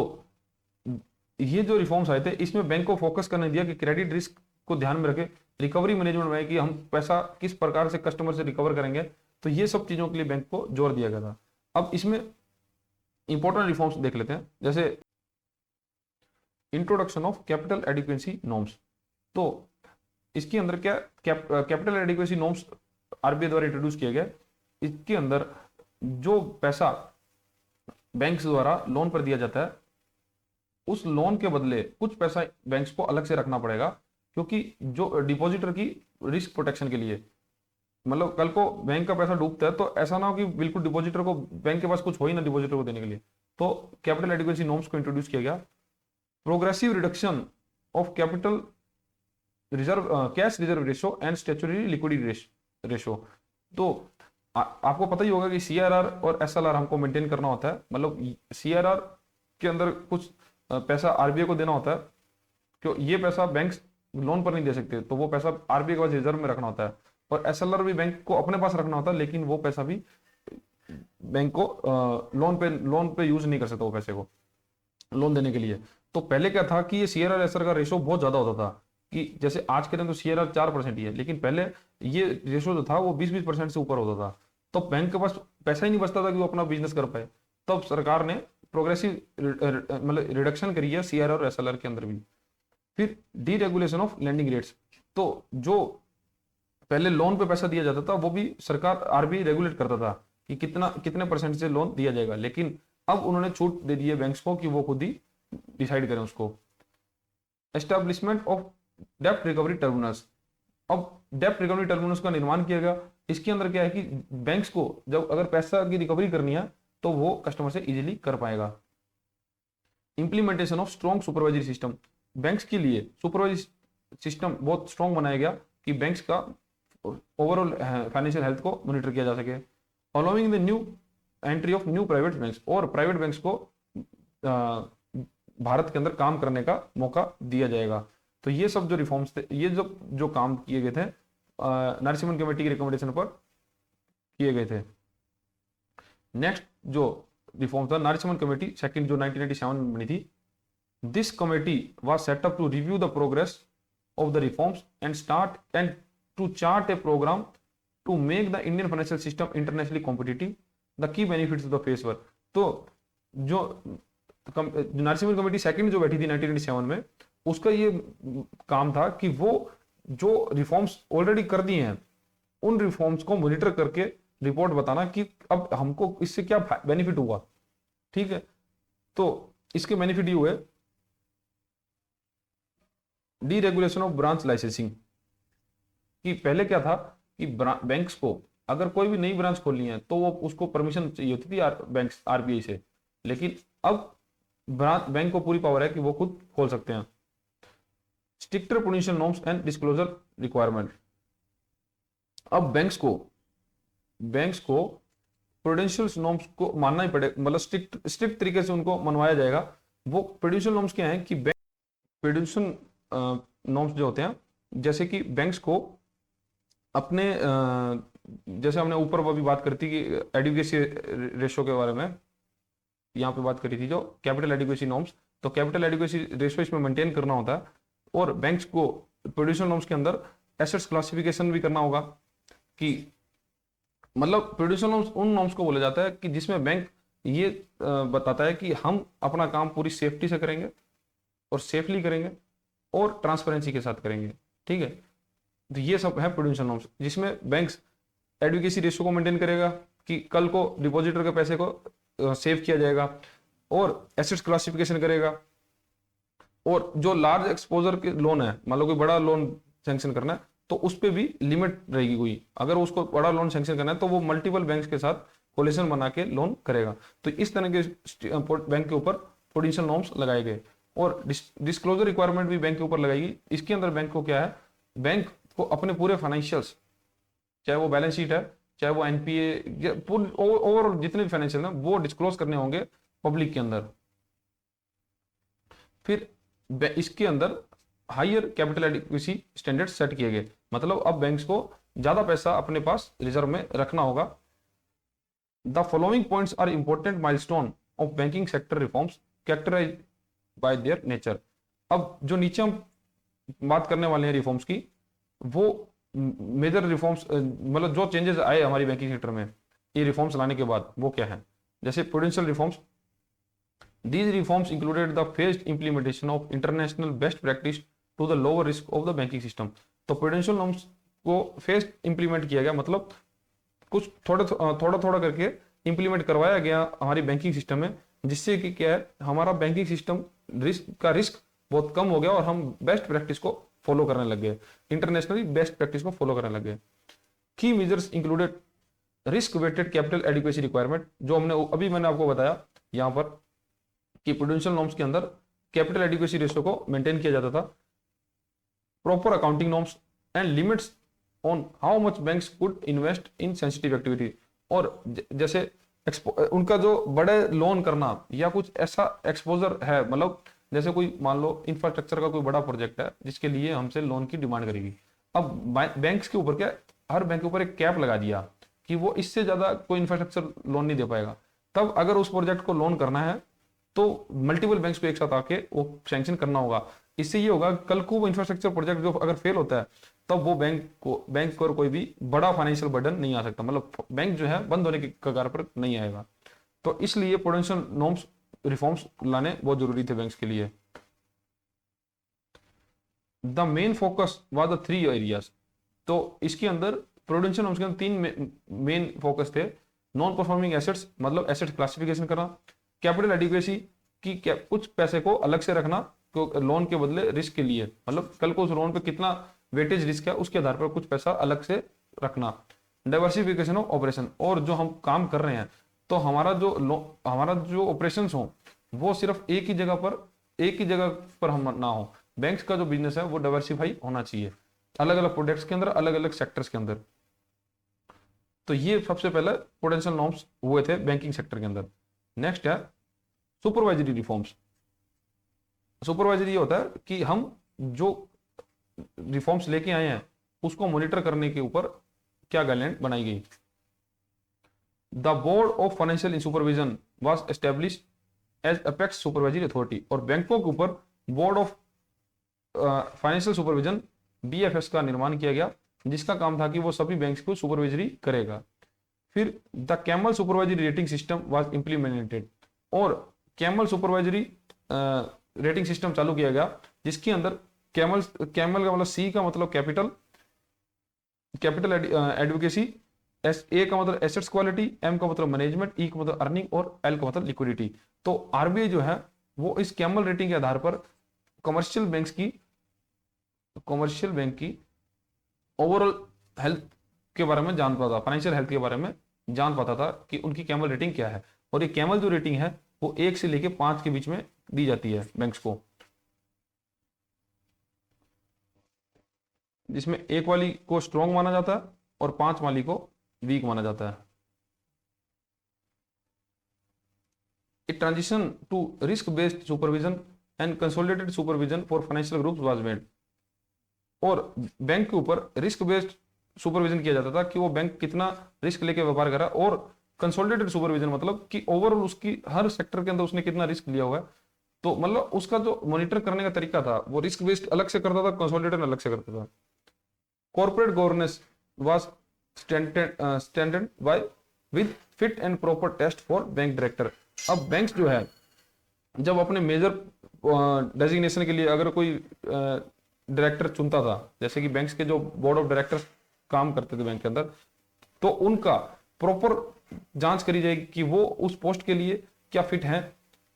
ये जो रिफॉर्म्स आए थे इसमें बैंक को फोकस करने दिया कि क्रेडिट रिस्क को ध्यान में रखे, रिकवरी मैनेजमेंट में कि हम पैसा किस प्रकार से कस्टमर से रिकवर करेंगे, तो ये सब चीजों के लिए बैंक को जोर दिया गया था। अब इसमें इंपॉर्टेंट रिफॉर्म्स देख लेते हैं, जैसे इंट्रोडक्शन ऑफ कैपिटल एडिक्वेंसी नॉर्म्स। तो इसके अंदर क्या कैपिटल एडिक्वेसी नॉर्म्स आरबीआई द्वारा इंट्रोड्यूस किया गया। इसके अंदर जो पैसा बैंक्स द्वारा लोन पर दिया जाता है उस लोन के बदले कुछ पैसा बैंक्स को अलग से रखना पड़ेगा, क्योंकि जो डिपॉजिटर की रिस्क प्रोटेक्शन के लिए, मतलब कल को बैंक का पैसा डूबता है तो ऐसा ना हो कि बिल्कुल डिपॉजिटर को बैंक के पास कुछ हो ही ना डिपॉजिटर को देने के लिए, तो कैपिटल एडिक्वेसी नॉर्म्स को इंट्रोड्यूस किया गया। Progressive reduction of capital reserve cash reserve ratio and statutory liquidity ratio. तो आपको पता ही होगा कि सीआरआर और एसएलआर हमको मेंटेन करना होता है, मतलब सीआरआर के अंदर कुछ पैसा आरबीआई को देना होता है, क्यों ये पैसा बैंक लोन पर नहीं दे सकते, तो वो पैसा आरबीआई के पास रिजर्व में रखना होता है, और एसएलआर भी बैंक को अपने पास रखना होता है, लेकिन वो पैसा भी बैंक को लोन पे यूज नहीं कर सकता वो पैसे को लोन देने के लिए। तो पहले क्या था कि ये सीआरआर एसएलआर का रेशो बहुत ज्यादा होता था, कि जैसे आज के दिन तो सीआरआर 4% ही है, लेकिन पहले ये रेशो जो था वो 20% से ऊपर होता था, तो बैंक के पास पैसा ही नहीं बचता था कि वो अपना बिजनेस कर पाए। तब सरकार ने प्रोग्रेसिव मतलब रिडक्शन करी है सीआरआर और एसएलआर के अंदर भी। फिर डीरेगुलेशन ऑफ लेंडिंग रेट्स, तो जो पहले लोन पे पैसा दिया जाता था वो भी सरकार आरबीआई रेगुलेट करता था कि कितने परसेंट से लोन दिया जाएगा, लेकिन अब उन्होंने छूट दे दी है बैंक्स को कि वो खुद ही डिसाइड करें उसको। एस्टेब्लिशमेंट ऑफ डेप्ट रिकवरी टर्मिनल्स, अब डेप्ट रिकवरी टर्मिनल्स का निर्माण किया गया। इसके अंदर क्या है कि बैंक्स को जब अगर पैसा की रिकवरी करनी है तो वो कस्टमर से इजीली कर पाएगा। Implementation of strong supervisory system, banks के लिए सिस्टम बहुत स्ट्रॉन्ग बनाया गया कि बैंक्स का ओवरऑल फाइनेंशियल हेल्थ को मॉनिटर किया जा सके। Allowing the new entry of new private banks, और प्राइवेट बैंक्स को भारत के अंदर काम करने का मौका दिया जाएगा। तो ये सब जो रिफॉर्म्स थे, ये जो काम किए गए थे नरसिम्हन कमेटी की रिकमेंडेशन पर किए गए थे। नेक्स्ट जो रिफॉर्म था, नरसिम्हन कमेटी सेकंड जो 1997 में बनी थी, this committee was set up to review the progress of the reforms and to chart a programme to make the Indian financial system internationally competitive, the key benefits of the face work. तो जो Narasimhan committee second जो बैठी थी 1997 में, उसका ये काम था कि वो जो रिफॉर्म्स ऑलरेडी कर दिए हैं उन रिफॉर्म्स को मॉनिटर करके रिपोर्ट बताना कि अब हमको इससे क्या बेनिफिट हुआ। ठीक है, तो इसके बेनिफिट ये हुए, डीरेगुलेशन ऑफ ब्रांच लाइसेंसिंग, कि पहले क्या था कि बैंक्स को अगर कोई भी नई ब्रांच खोलनी है तो वो उसको परमिशन चाहिए होती थी बैंक्स आरबीआई से, लेकिन अब बैंक को पूरी पावर है कि वो खुद खोल सकते हैं। Stricter prudential norms and disclosure requirement, अब बैंक्स को प्रूडेंशियल नॉर्म्स को मानना ही पड़ेगा, मतलब स्ट्रिक्ट तरीके से उनको मनवाया जाएगा। वो प्रूडेंशियल नॉर्म्स क्या हैं कि प्रूडेंशियल नॉर्म्स जो होते हैं, जैसे कि बैंक्स को अपने जैसे हमने ऊपर अभी बात करी थी कि एडिक्वेसी रेशो के बारे में यहाँ पे बात करी थी, जो कैपिटल एडिक्वेसी नॉर्म्स, तो कैपिटल एडिक्वेसी रेशो इसमें मेंटेन करना होता है। और बैंक्स को प्रूडेंशियल नॉर्म्स के अंदर एसेट्स क्लासिफिकेशन भी करना होगा, कि मतलब प्रूडेंशियल नॉर्म्स उन नॉर्म्स को बोला जाता है कि जिसमें बैंक ये बताता है कि हम अपना काम पूरी सेफ्टी से करेंगे और सेफली करेंगे और ट्रांसपेरेंसी के साथ करेंगे। ठीक है, तो ये सब है प्रूडेंशियल नॉर्म्स, जिसमें बैंक्स एडवोकेसी रेशियो को मेंटेन करेगा कि कल को डिपॉजिटर के पैसे को सेव किया जाएगा, और एसेट्स क्लासिफिकेशन करेगा, और जो लार्ज एक्सपोजर के लोन है, मान लो कोई बड़ा लोन सैंक्शन करना है तो उस पर भी लिमिट रहेगी कोई, अगर उसको बड़ा लोन सैंक्शन करना है तो वो मल्टीपल बैंक्स के साथ कोलेशन बना के लोन करेगा। तो इस तरह के बैंक के ऊपर प्रूडेंशियल नॉर्म्स लगाए गए, और डिस्क्लोजर रिक्वायरमेंट भी बैंक के ऊपर लगाएगी। इसके अंदर बैंक को क्या है, बैंक को अपने पूरे फाइनेंशियल्स, चाहे वो बैलेंस शीट है, चाहे वो एनपीए, ओवरऑल जितने भी फाइनेंशियल हैं वो डिस्क्लोज करने होंगे पब्लिक के अंदर। फिर इसके अंदर higher capital adequacy standard set किए गए, मतलब अब बैंक्स को ज्यादा पैसा अपने पास रिजर्व में रखना होगा। The following points are important milestone of banking sector reforms characterised by their nature. अब जो नीचे हम बात करने वाले हैं रिफॉर्म्स की, वो मेजर रिफॉर्म्स, मतलब जो चेंजेस आए हमारी बैंकिंग सेक्टर में ये रिफॉर्म्स लाने के बाद, वो क्या है। जैसे prudential reforms, these reforms included the phased implementation of international best practice to the lower risk of the banking system। तो प्रूडेंशियल नॉर्म्स को फेस्ड इंप्लीमेंट किया गया, मतलब कुछ थोड़ा करके इंप्लीमेंट करवाया गया हमारी बैंकिंग सिस्टम में, जिससे कि क्या है, हमारा बैंकिंग सिस्टम रिस्क बहुत कम हो गया और हम बेस्ट प्रैक्टिस को फॉलो करने लग गए, इंटरनेशनली बेस्ट प्रैक्टिस को फॉलो करने लग गए। Key measures included risk weighted capital adequacy requirement, जो हमने मैंने आपको बताया यहाँ पर कि प्रूडेंशियल नॉर्म्स के अंदर कैपिटल एडिक्वेसी रेशियो को मेंटेन किया जाता था। Proper accounting norms and limits on how much banks could invest in sensitive activity, और जैसे उनका जो बड़े लोन करना या कुछ ऐसा एक्सपोजर है, मतलब जैसे कोई मान लो इंफ्रास्ट्रक्चर का कोई बड़ा प्रोजेक्ट है जिसके लिए हमसे लोन की डिमांड करेगी, अब बैंक्स के ऊपर क्या, हर बैंक के ऊपर एक कैप लगा दिया कि वो इससे ज्यादा कोई इंफ्रास्ट्रक्चर लोन नहीं दे पाएगा। तब अगर उस प्रोजेक्ट को लोन करना है तो मल्टीपल बैंक्स को एक साथ आके वो सैंक्शन करना होगा। इससे ये होगा कल को वो इंफ्रास्ट्रक्चर प्रोजेक्ट जो अगर फेल होता है तब वो बैंक पर कोई भी बड़ा फाइनेंशियल बर्डन नहीं आ सकता, मतलब बैंक जो है बंद होने की कगार पर नहीं आएगा। तो इसलिए प्रूडेंशियल नॉर्म्स रिफॉर्म्स लाने बहुत जरूरी थे बैंक्स के लिए। The main focus was the 3 areas, तो इसके अंदर प्रूडेंशियल नॉर्म्स के अंदर 3 मेन फोकस थे। नॉन परफॉर्मिंग एसेट्स, मतलब एसेट क्लासिफिकेशन करना, कैपिटल एडिक्वेसी की कुछ पैसे को अलग से रखना लोन के बदले रिस्क के लिए, मतलब कल को उस लोन पे कितना वेटेज रिस्क है उसके आधार पर कुछ पैसा अलग से रखना। डाइवर्सिफिकेशन ऑफ ऑपरेशन, और जो हम काम कर रहे हैं तो हमारा जो ऑपरेशंस हो वो सिर्फ एक ही जगह पर हम ना हो, बैंक्स का जो बिजनेस है वो डाइवर्सिफाई होना चाहिए, अलग अलग प्रोडक्ट्स के अंदर, अलग अलग सेक्टर्स के अंदर। तो ये सबसे पहले पोटेंशियल नॉर्म्स हुए थे बैंकिंग सेक्टर के अंदर। नेक्स्ट है सुपरवाइजरी रिफॉर्म्स। सुपरवाइजरी ये होता है कि हम जो रिफॉर्म्स लेके आए हैं उसको मॉनिटर करने के ऊपर क्या गाइडलाइन बनाई गई। The board of financial supervision was established as apex supervisory authority, और बैंकों के ऊपर board of financial supervision BFS का निर्माण किया गया, जिसका काम था कि वो सभी बैंक्स को सुपरवाइजरी करेगा। फिर the camel supervisory rating system was implemented, और कैमल सुपरवाइजरी रेटिंग सिस्टम चालू किया गया, जिसके अंदर कैमल कैमल का मतलब C का मतलब कैपिटल, कैपिटल एडवोकेसी, A का मतलब एसेट्स क्वालिटी, M का मतलब मैनेजमेंट, E का मतलब अर्निंग और L का मतलब लिक्विडिटी। तो RBI जो है वो इस कैमल रेटिंग के आधार पर कमर्शियल बैंक की ओवरऑल हेल्थ के बारे में जान पाता, फाइनेंशियल हेल्थ के बारे में जान पाता था कि उनकी कैमल रेटिंग क्या है। और ये कैमल जो रेटिंग है वो 1 से लेके 5 के बीच में दी जाती है बैंक्स को, जिसमें 1 वाली को स्ट्रॉन्ग माना जाता है और 5 वाली को वीक माना जाता है। A transition to risk-based supervision and consolidated supervision for financial groups was made, और बैंक के ऊपर रिस्क बेस्ड सुपरविजन किया जाता था कि वो बैंक कितना रिस्क लेके व्यापार कर रहा है, और कंसोलिडेटेड सुपरविजन मतलब कि ओवरऑल उसकी हर सेक्टर के अंदर उसने कितना रिस्क लिया हुआ है। तो मतलब उसका जो मॉनिटर करने का तरीका था वो रिस्क बेस्ड अलग से करता था, कंसोलिडेटेड अलग से करता था। Corporate governance was standard by with fit and proper test for bank director. अब बैंक्स जो है जब अपने मेजर डेजिग्नेशन के लिए अगर कोई डायरेक्टर चुनता था, जैसे कि बैंक्स के जो बोर्ड ऑफ डायरेक्टर्स काम करते थे बैंक के अंदर, तो उनका प्रॉपर जांच करी जाएगी कि वो उस पोस्ट के लिए क्या फिट है।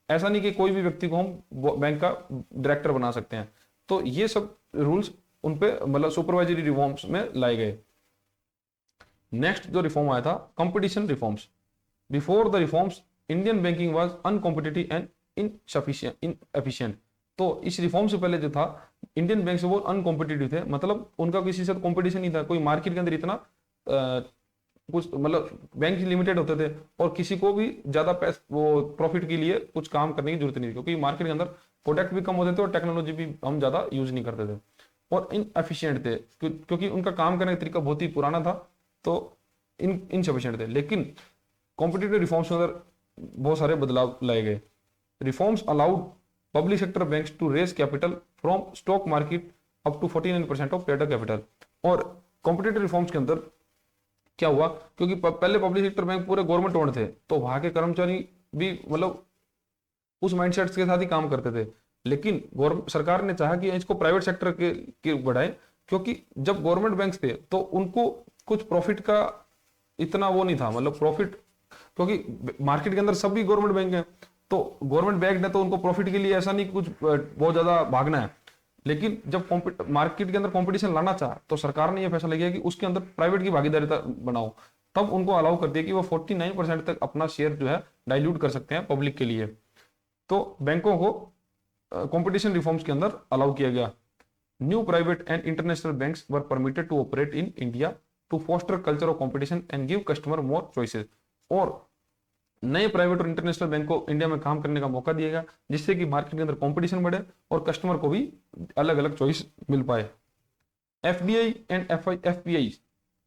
ऐसा नहीं कि कोई भी व्यक्ति को हम बैंक का डायरेक्टर बना सकते हैं। तो ये सब रूल्स उन पे मतलब सुपरवाइजरी रिफॉर्म्स में लाए गए। नेक्स्ट जो रिफॉर्म आया था competition reforms. Before the reforms Indian banking was uncompetitive and inefficient. तो इस रिफॉर्म से पहले जो था इंडियन बैंक से वो अनकॉम्पिटिटिव थे, मतलब उनका किसी से कॉम्पिटिशन नहीं था, कोई मार्केट के अंदर इतना कुछ मतलब बैंक लिमिटेड होते थे और किसी को भी ज्यादा वो प्रॉफिट के लिए कुछ काम करने की जरूरत नहीं थी, क्योंकि मार्केट के अंदर प्रोडक्ट भी कम होते थे और टेक्नोलॉजी भी हम ज्यादा यूज नहीं करते थे, और इनएफिशिएंट थे क्योंकि उनका काम करने का तरीका बहुत ही पुराना था, तो इनसफिशिएंट थे। लेकिन कॉम्पिटिटिव रिफॉर्म्स के अंदर बहुत सारे बदलाव लाए गए। Reforms allowed public sector banks to raise capital from stock market up to 49% of paid capital. और कॉम्पिटिटिव रिफॉर्म्स के अंदर क्या हुआ, क्योंकि पहले पब्लिक सेक्टर बैंक पूरे गवर्नमेंट ओन्ड थे, तो वहां के कर्मचारी भी मतलब उस माइंडसेट के साथ ही काम करते थे। लेकिन सरकार ने चाहा कि इसको प्राइवेट सेक्टर के बढ़ाए, क्योंकि जब गवर्नमेंट बैंक्स थे तो उनको कुछ प्रॉफिट का इतना वो नहीं था, मतलब प्रॉफिट, क्योंकि मार्केट के अंदर सभी गवर्नमेंट बैंक है, तो गवर्नमेंट बैंक ने तो उनको प्रॉफिट के लिए ऐसा नहीं कुछ बहुत ज्यादा भागना है। लेकिन जब मार्केट के अंदर कंपटीशन लाना चाहा तो सरकार ने यह फैसला किया कि उसके अंदर प्राइवेट की भागीदारी बनाओ, तब उनको अलाउ कर दिया कि वो 49% तक अपना शेयर जो है डाइल्यूट कर सकते हैं पब्लिक के लिए। तो बैंकों को कंपटीशन रिफॉर्म्स के अंदर अलाउ किया गया। New private and international banks were permitted to operate in India to foster culture of competition and give customer more choices. और नए प्राइवेट और इंटरनेशनल बैंक को इंडिया में काम करने का मौका दिया गया, जिससे कि मार्केट के अंदर कंपटीशन बढ़े और कस्टमर को भी अलग अलग चॉइस मिल पाए। FDI and FPI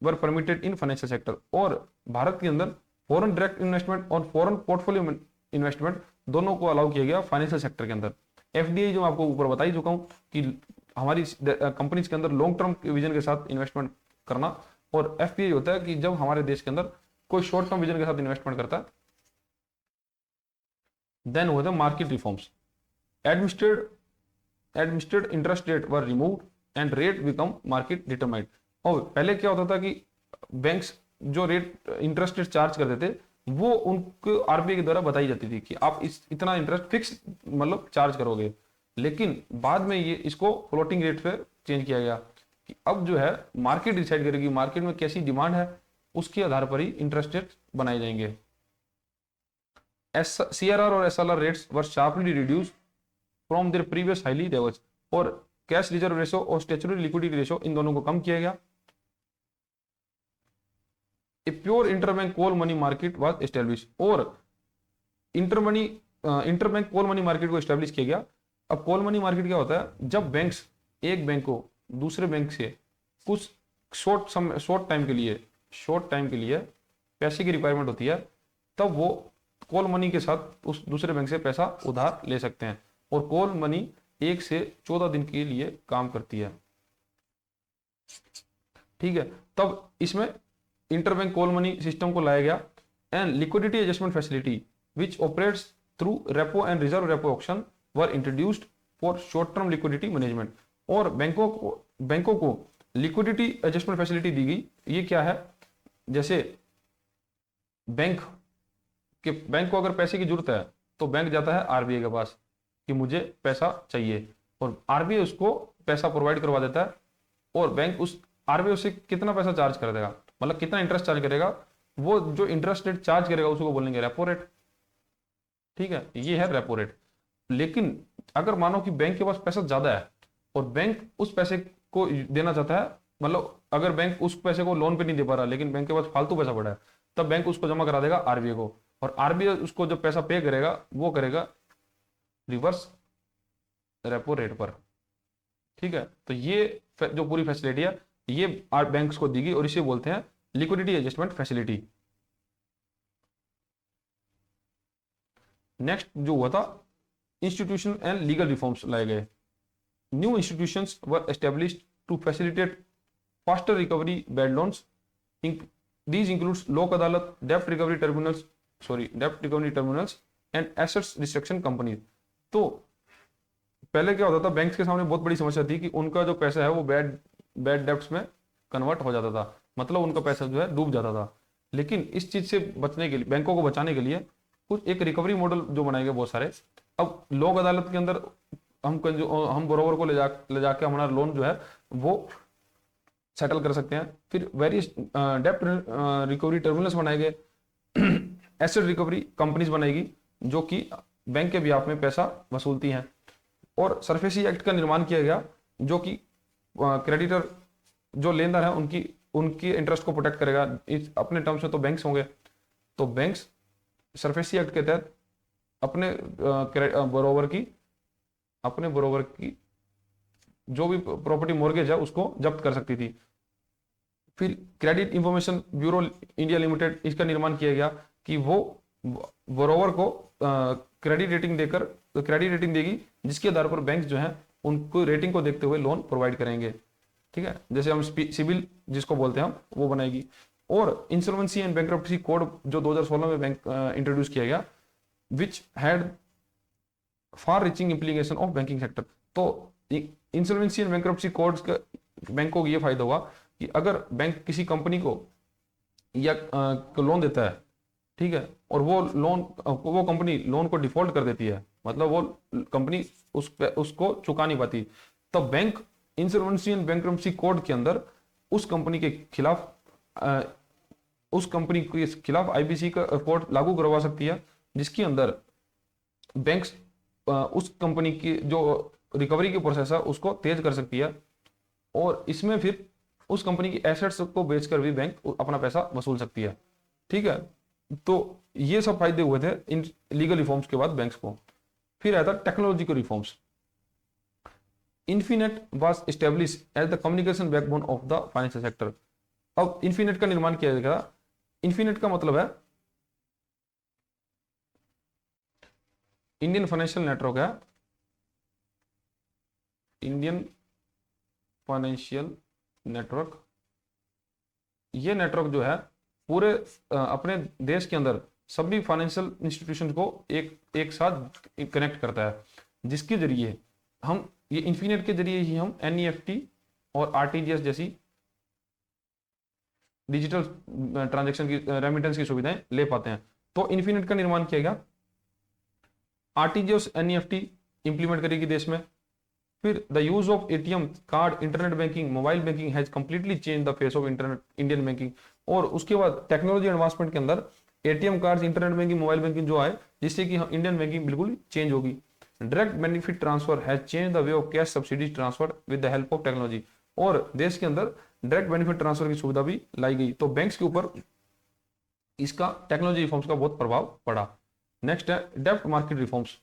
were permitted in financial sector. और भारत के अंदर फॉरेन डायरेक्ट इन्वेस्टमेंट और फॉरेन पोर्टफोलियो इन्वेस्टमेंट दोनों को अलाउ किया गया फाइनेंशियल सेक्टर के अंदर। एफडीआई जो आपको ऊपर बता ही चुका हूं कि हमारी कंपनीज के अंदर लॉन्ग टर्म विजन के साथ इन्वेस्टमेंट करना, और एफपीआई होता है कि जब हमारे देश के अंदर कोई शॉर्ट टर्म विजन के साथ इन्वेस्टमेंट करता है। देन हुआ था market reforms. Administered interest rate were removed and rate become market determined. और पहले क्या होता था कि बैंक्स जो रेट इंटरेस्ट रेट चार्ज करते थे वो उनको आरबीआई के द्वारा बताई जाती थी कि आप इतना इंटरेस्ट फिक्स मतलब चार्ज करोगे। लेकिन बाद में ये इसको फ्लोटिंग रेट पे चेंज किया गया कि अब जो है मार्केट डिसाइड करेगी, मार्केट में कैसी डिमांड है उसके आधार पर ही इंटरेस्ट रेट बनाए जाएंगे। CRR और SLR rates were sharply reduced from their previous highly levels। और कैश रिजर्व रेशो और स्टैट्यूटरी लिक्विडिटी रेशो, इन दोनों को कम किया गया। A pure interbank call money market was establish, और इंटरबैंक कॉल मनी मार्केट को एस्टेब्लिश किया गया। अब कॉल मनी मार्केट क्या होता है, जब बैंक्स एक बैंक को दूसरे बैंक से कुछ शॉर्ट टाइम के लिए पैसे की रिक्वायरमेंट होती है, तब वो कॉल मनी के साथ उस दूसरे बैंक से पैसा उधार ले सकते हैं। और कॉल मनी 1 से 14 दिन के लिए काम करती है, ठीक है। तब इसमें इंटरबैंक कॉल मनी सिस्टम को लाया गया। And liquidity adjustment facility which operates through repo and reserve repo option were introduced for short term liquidity management. और बैंकों को लिक्विडिटी एडजस्टमेंट फैसिलिटी दी गई। ये क्या है, जैसे बैंक को अगर पैसे की जरूरत है तो बैंक जाता है आरबीआई के पास कि मुझे पैसा चाहिए, और आरबीआई उसको पैसा प्रोवाइड करवा देता है। और बैंक उस आरबीआई उससे कितना पैसा चार्ज कर देगा, मतलब कितना इंटरेस्ट चार्ज करेगा, वो जो इंटरेस्ट रेट चार्ज करेगा उसको बोलेंगे रेपो रेट, ठीक है। ये है रेपो रेट। लेकिन अगर मानो कि बैंक के पास पैसा ज्यादा है और बैंक उस पैसे को देना चाहता है, मतलब अगर बैंक उस पैसे को लोन पे नहीं दे पा रहा लेकिन बैंक के पास फालतू पैसा पड़ा है, तब बैंक उसको जमा करा देगा आरबीआई को, और आरबीआई उसको जब पैसा पे करेगा वो करेगा रिवर्स रेपो रेट पर, ठीक है। तो ये जो पूरी फैसिलिटी है ये बैंक्स को दी गई, और इसे बोलते हैं लिक्विडिटी एडजस्टमेंट फैसिलिटी। नेक्स्ट जो हुआ था, इंस्टीट्यूशन एंड लीगल रिफॉर्म्स लाए गए। New institutions were established to facilitate faster recovery bad loans. These includes Lok Adalat, डेप्ट recovery terminals and assets destruction companies. तो पहले क्या होता था, बैंक्स के सामने बहुत बड़ी समस्या थी कि उनका जो पैसा है वो बैड डेब्ट्स में कन्वर्ट हो जाता था, मतलब उनका पैसा जो है डूब जाता था। लेकिन इस चीज से बचने के लिए, बैंकों को बचाने के लिए कुछ एक रिकवरी मॉडल जो बनाए गए बहुत सारे। अब लोक अदालत के अंदर हम बोरोवर को ले जाके हमारा लोन जो है वो सेटल कर सकते हैं। फिर वेरियस डेप्ट रिकवरी टर्मिनल्स बनाए गए, एसेट रिकवरी कंपनीज बनाएगी जो कि बैंक के बिहाफ में पैसा वसूलती हैं। और सरफेसी एक्ट का निर्माण किया गया जो कि क्रेडिटर जो लेनदार है उनकी इंटरेस्ट को प्रोटेक्ट करेगा। अपने टर्म्स में तो बैंक्स होंगे, तो बैंक्स सरफेसी एक्ट के तहत अपने बोरोवर की जो भी प्रॉपर्टी मॉर्गेज है उसको जब्त कर सकती थी। फिर credit information bureau India limited, इसका निर्माण किया गया कि वो बोरोवर को क्रेडिट रेटिंग देगी, जिसके आधार पर बैंक जो है उनको रेटिंग को देखते हुए लोन प्रोवाइड करेंगे, ठीक है। जैसे हम सिविल जिसको बोलते हैं हम, वो बनाएगी। और इंसॉल्वेंसी एंड बैंक्रप्सी कोड जो 2016 में बैंक इंट्रोड्यूस किया गया, which had far reaching implication of banking sector. तो इंसॉल्वेंसी एंड बैंक्रप्सी कोड्स का बैंकों को ये फायदा हुआ कि अगर बैंक किसी कंपनी को या लोन देता है, ठीक है, और वो कंपनी लोन को डिफॉल्ट कर देती है, मतलब वो कंपनी उसको चुका नहीं पाती, तब bank insolvency and bankruptcy code के अंदर उस कंपनी के खिलाफ आईबीसी का कोड लागू करवा सकती है, जिसके अंदर बैंक्स उस कंपनी की जो रिकवरी की प्रोसेस है उसको तेज कर सकती है, और इसमें फिर उस कंपनी की एसेट्स को बेचकर भी बैंक अपना पैसा वसूल सकती है, ठीक है। तो ये सब फायदे हुए थे इन लीगल रिफॉर्म्स के बाद बैंक्स को। फिर आया था technological reforms. INFINET was established as the communication backbone of the financial sector. अब इन्फीनेट का निर्माण किया गया। इन्फीनेट का मतलब है इंडियन फाइनेंशियल नेटवर्क है, इंडियन फाइनेंशियल नेटवर्क। ये नेटवर्क जो है पूरे अपने देश के अंदर सभी फाइनेंशियल इंस्टीट्यूशन को एक साथ कनेक्ट करता है, जिसके जरिए हम ये इन्फीनेट के जरिए ही हम एनईएफटी और आरटीजीएस जैसी डिजिटल ट्रांजैक्शन की रेमिटेंस की सुविधाएं ले पाते हैं। तो इन्फीनेट का निर्माण किया गया। आरटीजीएस एनईएफटी इंप्लीमेंट करेगी देश में। फिर the use of ATM card, internet banking, mobile banking has completely change the face of Indian banking. और उसके बाद टेक्नोलॉजी एडवांसमेंट के अंदर ATM card, internet banking, mobile banking जो आए, जिससे कि इंडियन बैंकिंग बिल्कुल चेंज होगी। Direct benefit transfer has change the way of cash subsidies transfer with the help of technology. और देश के अंदर डायरेक्ट बेनिफिट ट्रांसफर की सुविधा भी लाई गई, तो बैंक्स के ऊपर इसका टेक्नोलॉजी रिफॉर्म्स का बहुत प्रभाव पड़ा। नेक्स्ट है डेब्ट market reforms.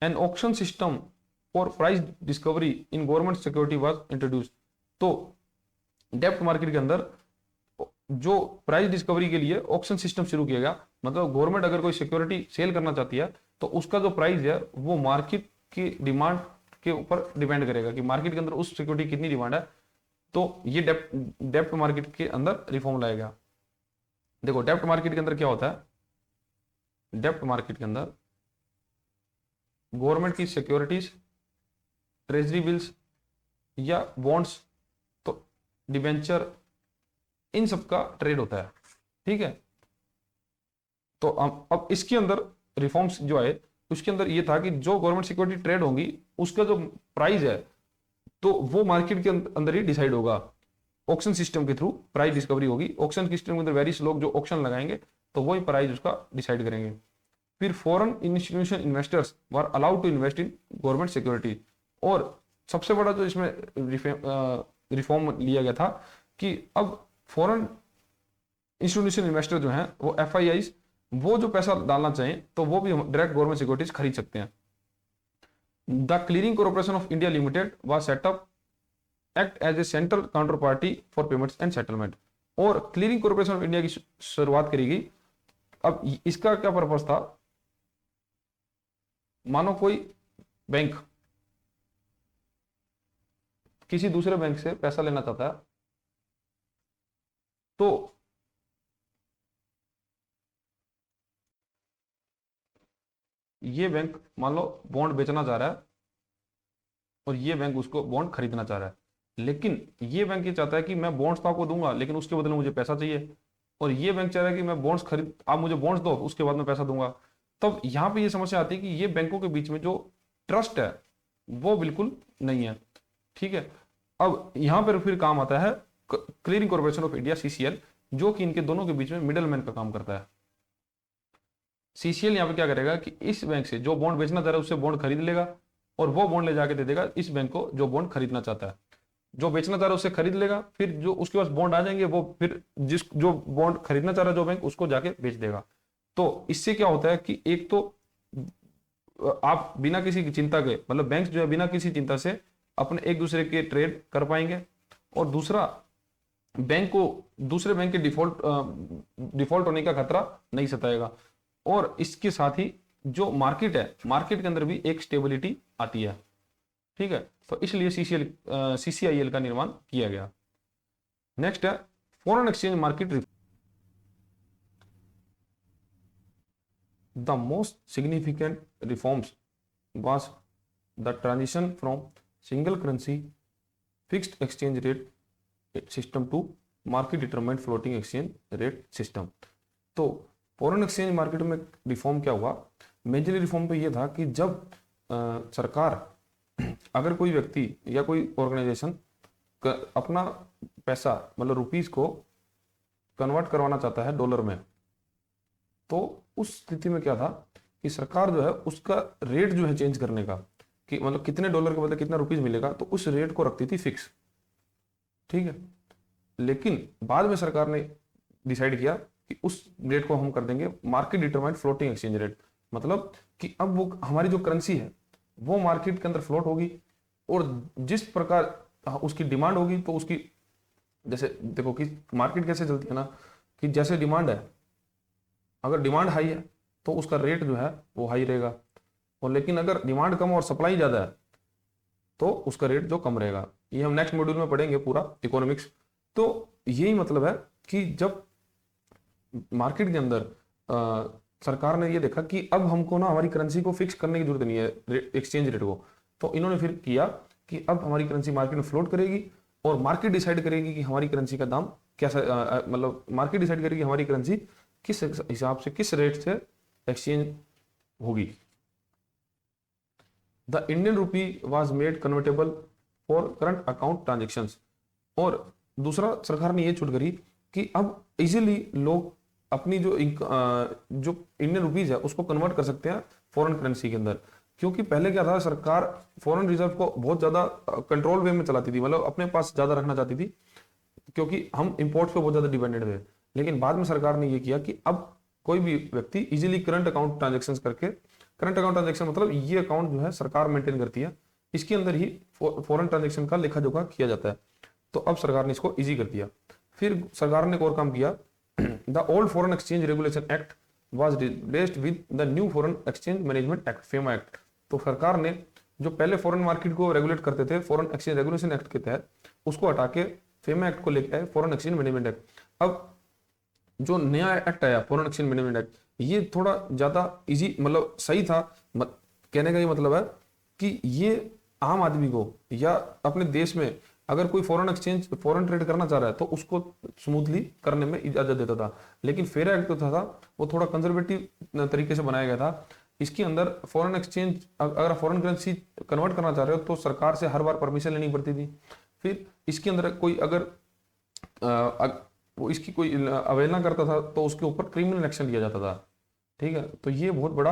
An auction system for price discovery in government security was introduce. तो डेब्ट मार्केट के अंदर जो प्राइस डिस्कवरी के लिए ऑक्शन सिस्टम शुरू किया गया, मतलब गवर्नमेंट अगर कोई सिक्योरिटी सेल करना चाहती है तो उसका जो प्राइस है वो मार्केट की डिमांड के ऊपर डिपेंड करेगा कि मार्केट के अंदर उस सिक्योरिटी की कितनी डिमांड है। तो ये डेब्ट मार्केट के अंदर रिफॉर्म लाया गया। देखो डेब्ट मार्केट के अंदर क्या होता है, डेब्ट मार्केट के अंदर गवर्नमेंट की सिक्योरिटीज, ट्रेजरी बिल्स या बॉन्ड्स, तो डिबेंचर, इन सब का ट्रेड होता है। ठीक है, तो अब इसके अंदर रिफॉर्म्स जो आए उसके अंदर ये था कि जो गवर्नमेंट सिक्योरिटी ट्रेड होंगी उसका जो प्राइस है तो वो मार्केट के अंदर ही डिसाइड होगा। ऑक्शन सिस्टम के थ्रू प्राइस डिस्कवरी होगी। ऑक्शन सिस्टम के अंदर वेरियस लोग जो ऑक्शन लगाएंगे तो वही प्राइस उसका डिसाइड करेंगे। फिर foreign institution investors were allowed to invest in government security. और सबसे बड़ा जो इसमें रिफॉर्म लिया गया था कि अब फॉरेन इंस्टीट्यूशन इन्वेस्टर जो हैं वो FIIs वो जो पैसा डालना चाहें तो वो भी डायरेक्ट गवर्नमेंट सिक्योरिटीज खरीद सकते हैं। The clearing corporation of India limited was set up act as a central counter party for payments and settlement. और क्लीयरिंग कॉर्पोरेशन ऑफ इंडिया की शुरुआत करी गई। अब इसका क्या पर्पस था, मानो कोई बैंक किसी दूसरे बैंक से पैसा लेना चाहता है तो ये बैंक मान लो बॉन्ड बेचना चाह रहा है और ये बैंक उसको बॉन्ड खरीदना चाह रहा है, लेकिन ये बैंक ये चाहता है कि मैं बॉन्ड्स तो आपको दूंगा लेकिन उसके बदले मुझे पैसा चाहिए, और ये बैंक चाह रहा है कि मैं बॉन्ड्स खरीद, आप मुझे बॉन्ड्स दो उसके बाद मैं पैसा दूंगा। तब यहाँ पे ये समस्या आती है कि ये बैंकों के बीच में जो ट्रस्ट है वो बिल्कुल नहीं है। ठीक है, अब यहाँ पर फिर काम आता है clearing corporation of India CCL, जो कि इनके दोनों के बीच में मिडल मैन का काम करता है। CCL यहाँ पे क्या करेगा कि इस बैंक से जो बॉन्ड बेचना चाह रहा है उससे बॉन्ड खरीद लेगा और वो बॉन्ड ले जाके दे देगा इस बैंक को जो बॉन्ड खरीदना चाहता है। जो बेचना चाह रहा है उससे खरीद लेगा, फिर जो उसके पास बॉन्ड आ जाएंगे वो फिर जो बॉन्ड खरीदना चाह रहा है जो बैंक उसको जाके बेच देगा। तो इससे क्या होता है कि एक तो आप बिना किसी की चिंता के, मतलब बैंक जो है बिना किसी चिंता से अपने एक दूसरे के ट्रेड कर पाएंगे, और दूसरा बैंक को दूसरे बैंक के डिफॉल्ट होने का खतरा नहीं सताएगा, और इसके साथ ही जो मार्केट है मार्केट के अंदर भी एक स्टेबिलिटी आती है। ठीक है, तो इसलिए CCIL का निर्माण किया गया। नेक्स्ट है foreign exchange market. The most significant reforms was the transition from single currency fixed exchange rate system to market determined floating exchange rate system. तो फॉरेन एक्सचेंज मार्केट में रिफॉर्म क्या हुआ, मेजरली रिफॉर्म तो ये था कि जब सरकार अगर कोई व्यक्ति या कोई ऑर्गेनाइजेशन अपना पैसा मतलब रुपीस को कन्वर्ट करवाना चाहता है डॉलर में, तो उस स्थिति में क्या था कि सरकार जो है उसका रेट जो है चेंज करने का, कि मतलब कितने डॉलर के बदले कितना रुपीस मिलेगा, तो उस रेट को रखती थी फिक्स। ठीक है, लेकिन बाद में सरकार ने डिसाइड किया कि उस रेट को हम कर देंगे market determined floating exchange rate, मतलब कि अब वो हमारी जो करेंसी है वो मार्केट के अंदर फ्लोट होगी, और जिस प्रकार उसकी डिमांड होगी तो उसकी, जैसे देखो कि मार्केट कैसे चलती है ना, कि जैसे डिमांड है, अगर डिमांड हाई है तो उसका रेट जो है वो हाई रहेगा, और लेकिन अगर डिमांड कम और सप्लाई ज़्यादा है तो उसका रेट जो कम रहेगा। ये हम नेक्स्ट मॉड्यूल में पढ़ेंगे पूरा इकोनॉमिक्स। तो यही मतलब है कि जब मार्केट के अंदर सरकार ने ये देखा कि अब हमको ना हमारी करेंसी को फिक्स करने की जरूरत नहीं है एक्सचेंज रेट को, तो इन्होंने फिर किया कि अब हमारी करेंसी मार्केट में फ्लोट करेगी और मार्केट डिसाइड करेगी कि हमारी करेंसी का दाम कैसा, मतलब मार्केट डिसाइड करेगी हमारी करेंसी किस हिसाब से किस रेट से एक्सचेंज होगी। The Indian rupee was made convertible for current account transactions. और दूसरा सरकार ने ये छूट करी कि अब इजीली लोग अपनी जो इंडियन रुपीज है उसको कन्वर्ट कर सकते हैं फॉरेन करेंसी के अंदर। क्योंकि पहले क्या था, सरकार फॉरेन रिजर्व को बहुत ज्यादा कंट्रोल वे में चलाती थी, मतलब अपने पास ज्यादा रखना चाहती थी, क्योंकि हम इंपोर्ट्स पे बहुत ज्यादा डिपेंडेंट थे। लेकिन बाद में सरकार ने ये किया कि अब कोई भी व्यक्ति इजीली करंट अकाउंट ट्रांजेक्शन करके, करंट अकाउंट ट्रांजेक्शन मतलब ये अकाउंट जो है सरकार मेंटेन करती है, इसके अंदर ही फॉरेन ट्रांजेक्शन का लेखा जोखा किया जाता है। तो अब सरकार ने इसको इजी कर दिया। फिर सरकार ने एक और काम किया, the old foreign exchange regulation act was replaced with the new foreign exchange management act, FEMA act. तो सरकार ने जो पहले फॉरेन मार्केट को रेगुलेट करते थे फॉरेन एक्सचेंज रेगुलेशन एक्ट के तहत, उसको हटा के फेमा एक्ट को लेके आए, फॉरेन एक्सचेंज मैनेजमेंट एक्ट। अब जो नया एक्ट आया फॉरेन एक्सचेंज मैनेजमेंट एक्ट, ये थोड़ा ज्यादा इजी, मतलब सही था। कहने का ये मतलब है कि ये आम आदमी को या अपने देश में अगर कोई फॉरेन एक्सचेंज, फॉरेन ट्रेड करना चाह रहा है तो उसको स्मूथली करने में इजाजत देता था। लेकिन फेरा एक्ट जो था वो थोड़ा कंजर्वेटिव तरीके से बनाया गया था। इसके अंदर फॉरेन एक्सचेंज, अगर फॉरेन करेंसी कन्वर्ट करना चाह रहे हो तो सरकार से हर बार परमिशन लेनी पड़ती थी। फिर इसके अंदर कोई अगर वो इसकी कोई अवहेलना करता था तो उसके ऊपर क्रिमिनल एक्शन लिया जाता था। ठीक है, तो ये बहुत बड़ा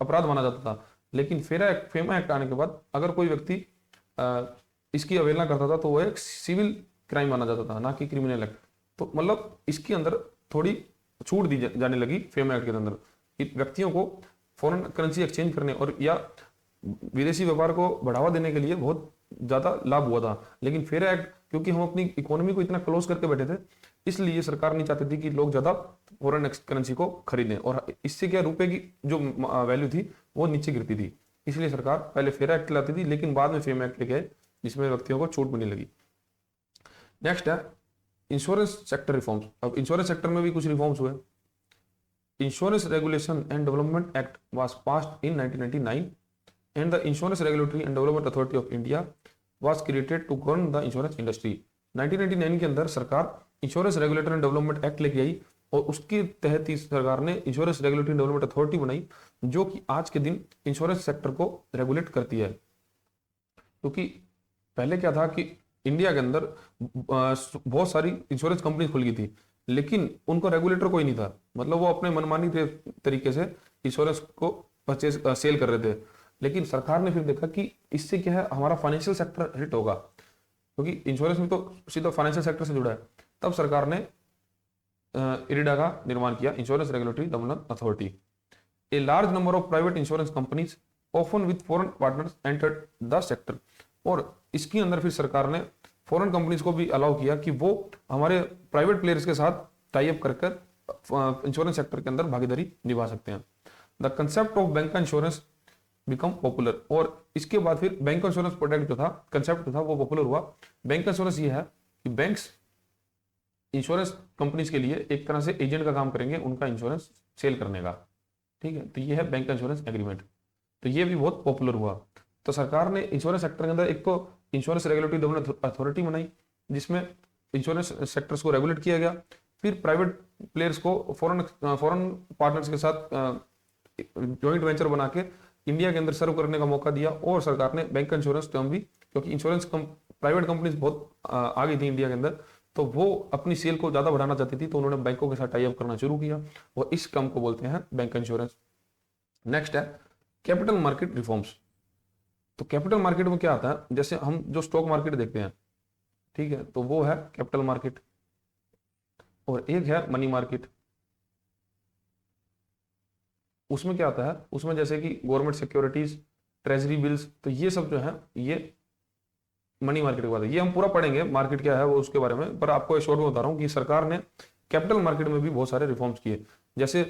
अपराध माना जाता था। लेकिन फेमा एक्ट आने के बाद अगर कोई व्यक्ति इसकी अवहेलना करता था तो वो एक सिविल क्राइम माना जाता था, ना कि क्रिमिनल एक्ट। तो मतलब इसके अंदर थोड़ी छूट दी जाने लगी फेमा एक्ट के अंदर, व्यक्तियों को फॉरेन करेंसी एक्सचेंज करने और या विदेशी व्यापार को बढ़ावा देने के लिए बहुत ज्यादा लाभ हुआ था। लेकिन फेरा एक्ट, क्योंकि हम अपनी इकोनॉमी को इतना क्लोज करके बैठे थे, इसलिए सरकार नहीं चाहती थी कि लोग ज्यादा फॉरेन करेंसी को खरीदें, और इससे क्या रुपए की जो वैल्यू थी वो नीचे गिरती थी। इसलिए सरकार पहले फेरा एक्ट लाती थी, लेकिन बाद में फेमा एक्ट लेके आए जिसमें व्यक्तियों को छूट मिलने लगी। नेक्स्ट है इंश्योरेंस सेक्टर रिफॉर्म्स। अब इंश्योरेंस सेक्टर में भी कुछ रिफॉर्म्स हुए। Insurance regulation and development act was passed in 1999 and the Insurance Regulatory and Development Authority of India was created to govern the insurance industry। 1999 के अंदर सरकार insurance regulator and development act लेके आई और उसके तहत ही सरकार ने insurance regulatory and development authority बनाई, जो कि आज के दिन इंश्योरेंस सेक्टर को रेगुलेट करती है। क्योंकि पहले क्या था कि इंडिया के अंदर बहुत सारी इंश्योरेंस कंपनी खुल गई थी, लेकिन उनको रेगुलेटर कोई नहीं था। मतलब वो अपने मनमानी तरीके से इंश्योरेंस को परचेज सेल कर रहे थे। लेकिन सरकार ने फिर देखा कि इससे क्या है, हमारा फाइनेंशियल सेक्टर हिट होगा, क्योंकि इंश्योरेंस में तो सीधा फाइनेंशियल सेक्टर से जुड़ा है। तब सरकार ने इरिडा का निर्माण किया, insurance regulatory development authority. A large number of private insurance companies often with foreign partners entered the sector. और इसके अंदर फिर सरकार ने फॉरेन कंपनीज को भी अलाउ किया कि वो हमारे प्राइवेट प्लेयर्स के साथ टाई अप कर इंश्योरेंस सेक्टर के अंदर भागीदारी निभा सकते हैं। The concept of bank insurance become popular. और इसके बाद फिर बैंक इंश्योरेंस प्रोडक्ट जो था, कंसेप्ट जो था वो पॉपुलर हुआ। बैंक इंश्योरेंस ये है कि बैंक्स इंश्योरेंस कंपनीज के लिए एक तरह से एजेंट का काम करेंगे उनका इंश्योरेंस सेल करने का। ठीक है, तो ये है बैंक इंश्योरेंस एग्रीमेंट। तो ये भी बहुत पॉपुलर हुआ। तो सरकार ने इंश्योरेंस सेक्टर के अंदर एक तो इंश्योरेंस रेगुलेटरी डेवलपमेंट अथॉरिटी बनाई, जिसमें इंश्योरेंस सेक्टर्स को रेगुलेट किया गया। फिर प्राइवेट प्लेयर्स को फॉरेन पार्टनर्स के साथ जॉइंट वेंचर बना के इंडिया के अंदर सर्व करने का मौका दिया। और सरकार ने बैंक इंश्योरेंस टर्म भी, क्योंकि इंश्योरेंस प्राइवेट कंपनीज बहुत आ गई थी इंडिया के अंदर, तो वो अपनी सेल को ज्यादा बढ़ाना चाहती थी, तो उन्होंने बैंकों के साथ टाई अप करना शुरू किया और इस टर्म को बोलते हैं बैंक इंश्योरेंस। नेक्स्ट है कैपिटल मार्केट रिफॉर्म्स। तो कैपिटल मार्केट में क्या आता है, जैसे हम जो स्टॉक मार्केट देखते हैं, ठीक है, तो वो है कैपिटल मार्केट, और एक है मनी मार्केट। उसमें क्या आता है, उसमें जैसे कि गवर्नमेंट सिक्योरिटीज, ट्रेजरी बिल्स, तो ये सब जो है ये मनी मार्केट के बाद है। ये हम पूरा पढ़ेंगे मार्केट क्या है वो उसके बारे में, पर आपको शॉर्ट में बता रहा हूँ कि सरकार ने कैपिटल मार्केट में भी बहुत सारे रिफॉर्म्स किए। जैसे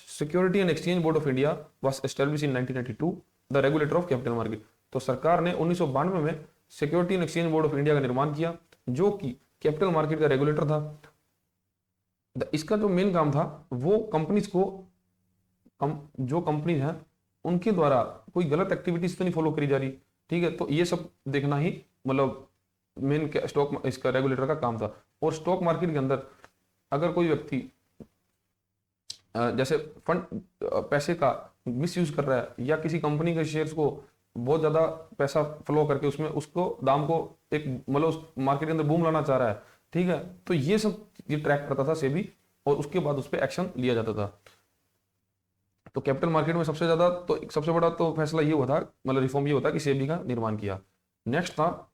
security and exchange board of India was establish in 1992, the regulator of capital market. तो सरकार ने 1992 में security and exchange board of India का निर्माण किया, जो कि कैपिटल मार्केट का रेगुलेटर था। इसका जो मेन काम था वो कंपनीज को, जो कंपनीज हैं उनके द्वारा कोई गलत एक्टिविटीज तो नहीं फॉलो करी जा रही। ठीक है, तो ये सब देखना ही मतलब मेन स्टॉक इसका रेगुलेटर का काम था। और स्टॉक मार्केट के अंदर अगर कोई व्यक्ति जैसे फंड पैसे का मिसयूज कर रहा है या किसी कंपनी के शेयर्स को बहुत ज्यादा पैसा फ्लो करके उसमें उसको दाम को एक मतलब मार्केट के अंदर बूम लाना चाह रहा है, ठीक है, तो ये सब ये ट्रैक करता था सेबी, और उसके बाद उस पर एक्शन लिया जाता था। तो कैपिटल मार्केट में सबसे ज्यादा तो सबसे बड़ा तो फैसला ये हुआ था, मतलब रिफॉर्म ये होता कि सेबी का निर्माण किया। नेक्स्ट था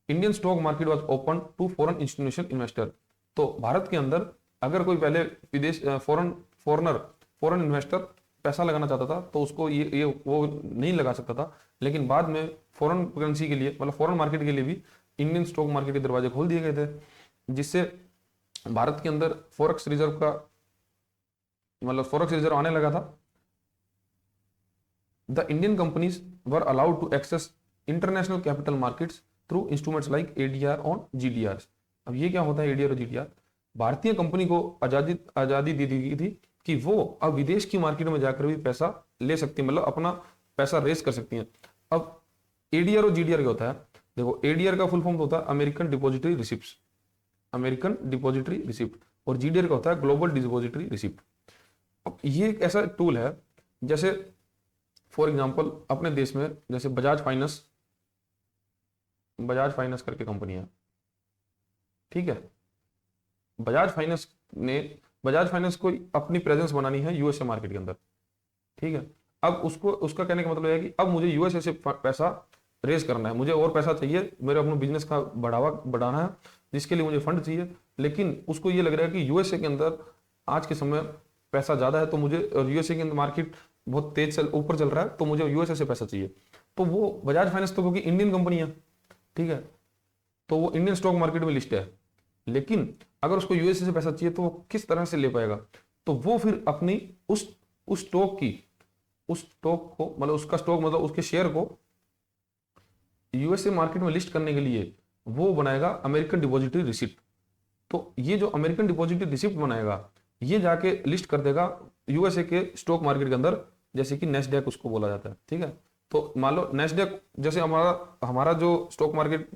Indian stock market was open to foreign institutional investor. तो भारत के अंदर अगर कोई पहले विदेश फॉरेन इन्वेस्टर पैसा लगाना चाहता था तो उसको ये वो नहीं लगा सकता था, लेकिन बाद में फॉरेन करेंसी के लिए, मतलब फॉरेन मार्केट के लिए भी इंडियन स्टॉक मार्केट के दरवाजे खोल दिए गए थे, जिससे भारत के अंदर फॉरेक्स रिजर्व का, मतलब फॉरेक्स रिजर्व आने लगा था। The Indian companies were allowed to access international capital markets through instruments like ADR on GDR. अब ये क्या होता है एडीआर और जीडीआर? भारतीय कंपनी को आजादी दे दी गई थी कि वो अब विदेश की मार्केट में जाकर भी पैसा ले सकती है, मतलब अपना पैसा रेस कर सकती हैं। अब एडीआर और जीडीआर क्या होता है? देखो, एडीआर का फुल फॉर्म होता है American depository receipt, American depository receipt, और जीडीआर का होता है ग्लोबल डिपॉजिटरी रिसिप्ट। अब ये एक ऐसा टूल है, जैसे फॉर एग्जांपल अपने देश में जैसे बजाज फाइनेंस करके कंपनी है, ठीक है। बजाज फाइनेंस को अपनी प्रेजेंस बनानी है यूएसए मार्केट के अंदर, ठीक है। अब उसको, उसका कहने का मतलब है कि अब मुझे यूएसए से पैसा रेस करना है, मुझे और पैसा चाहिए, मेरे अपने बिजनेस का बढ़ाना है, जिसके लिए मुझे फंड चाहिए। लेकिन उसको ये लग रहा है कि यूएसए के अंदर आज के समय पैसा ज्यादा है, तो मुझे, और यूएसए के अंदर मार्केट बहुत तेज ऊपर चल रहा है, तो मुझे यूएसए से पैसा चाहिए। तो वो बजाज फाइनेंस तो क्योंकि इंडियन कंपनी है, ठीक है, तो वो इंडियन स्टॉक मार्केट में लिस्ट है, लेकिन अगर उसको यूएसए से पैसा चाहिए तो वो किस तरह से ले पाएगा? तो वो फिर अपनी उस स्टॉक को, मतलब उसका स्टॉक, मतलब उसके शेयर को यूएसए मार्केट में लिस्ट करने के लिए वो बनाएगा अमेरिकन डिपॉजिटरी रिसिप्ट। तो ये जो अमेरिकन डिपॉजिटरी रिसिप्ट बनाएगा, ये जाके लिस्ट कर देगा यूएसए के स्टॉक मार्केट के अंदर, जैसे कि नेस्डैक उसको बोला जाता है, ठीक है। तो मान लो नेस्डैक, जैसे हमारा जो स्टॉक मार्केट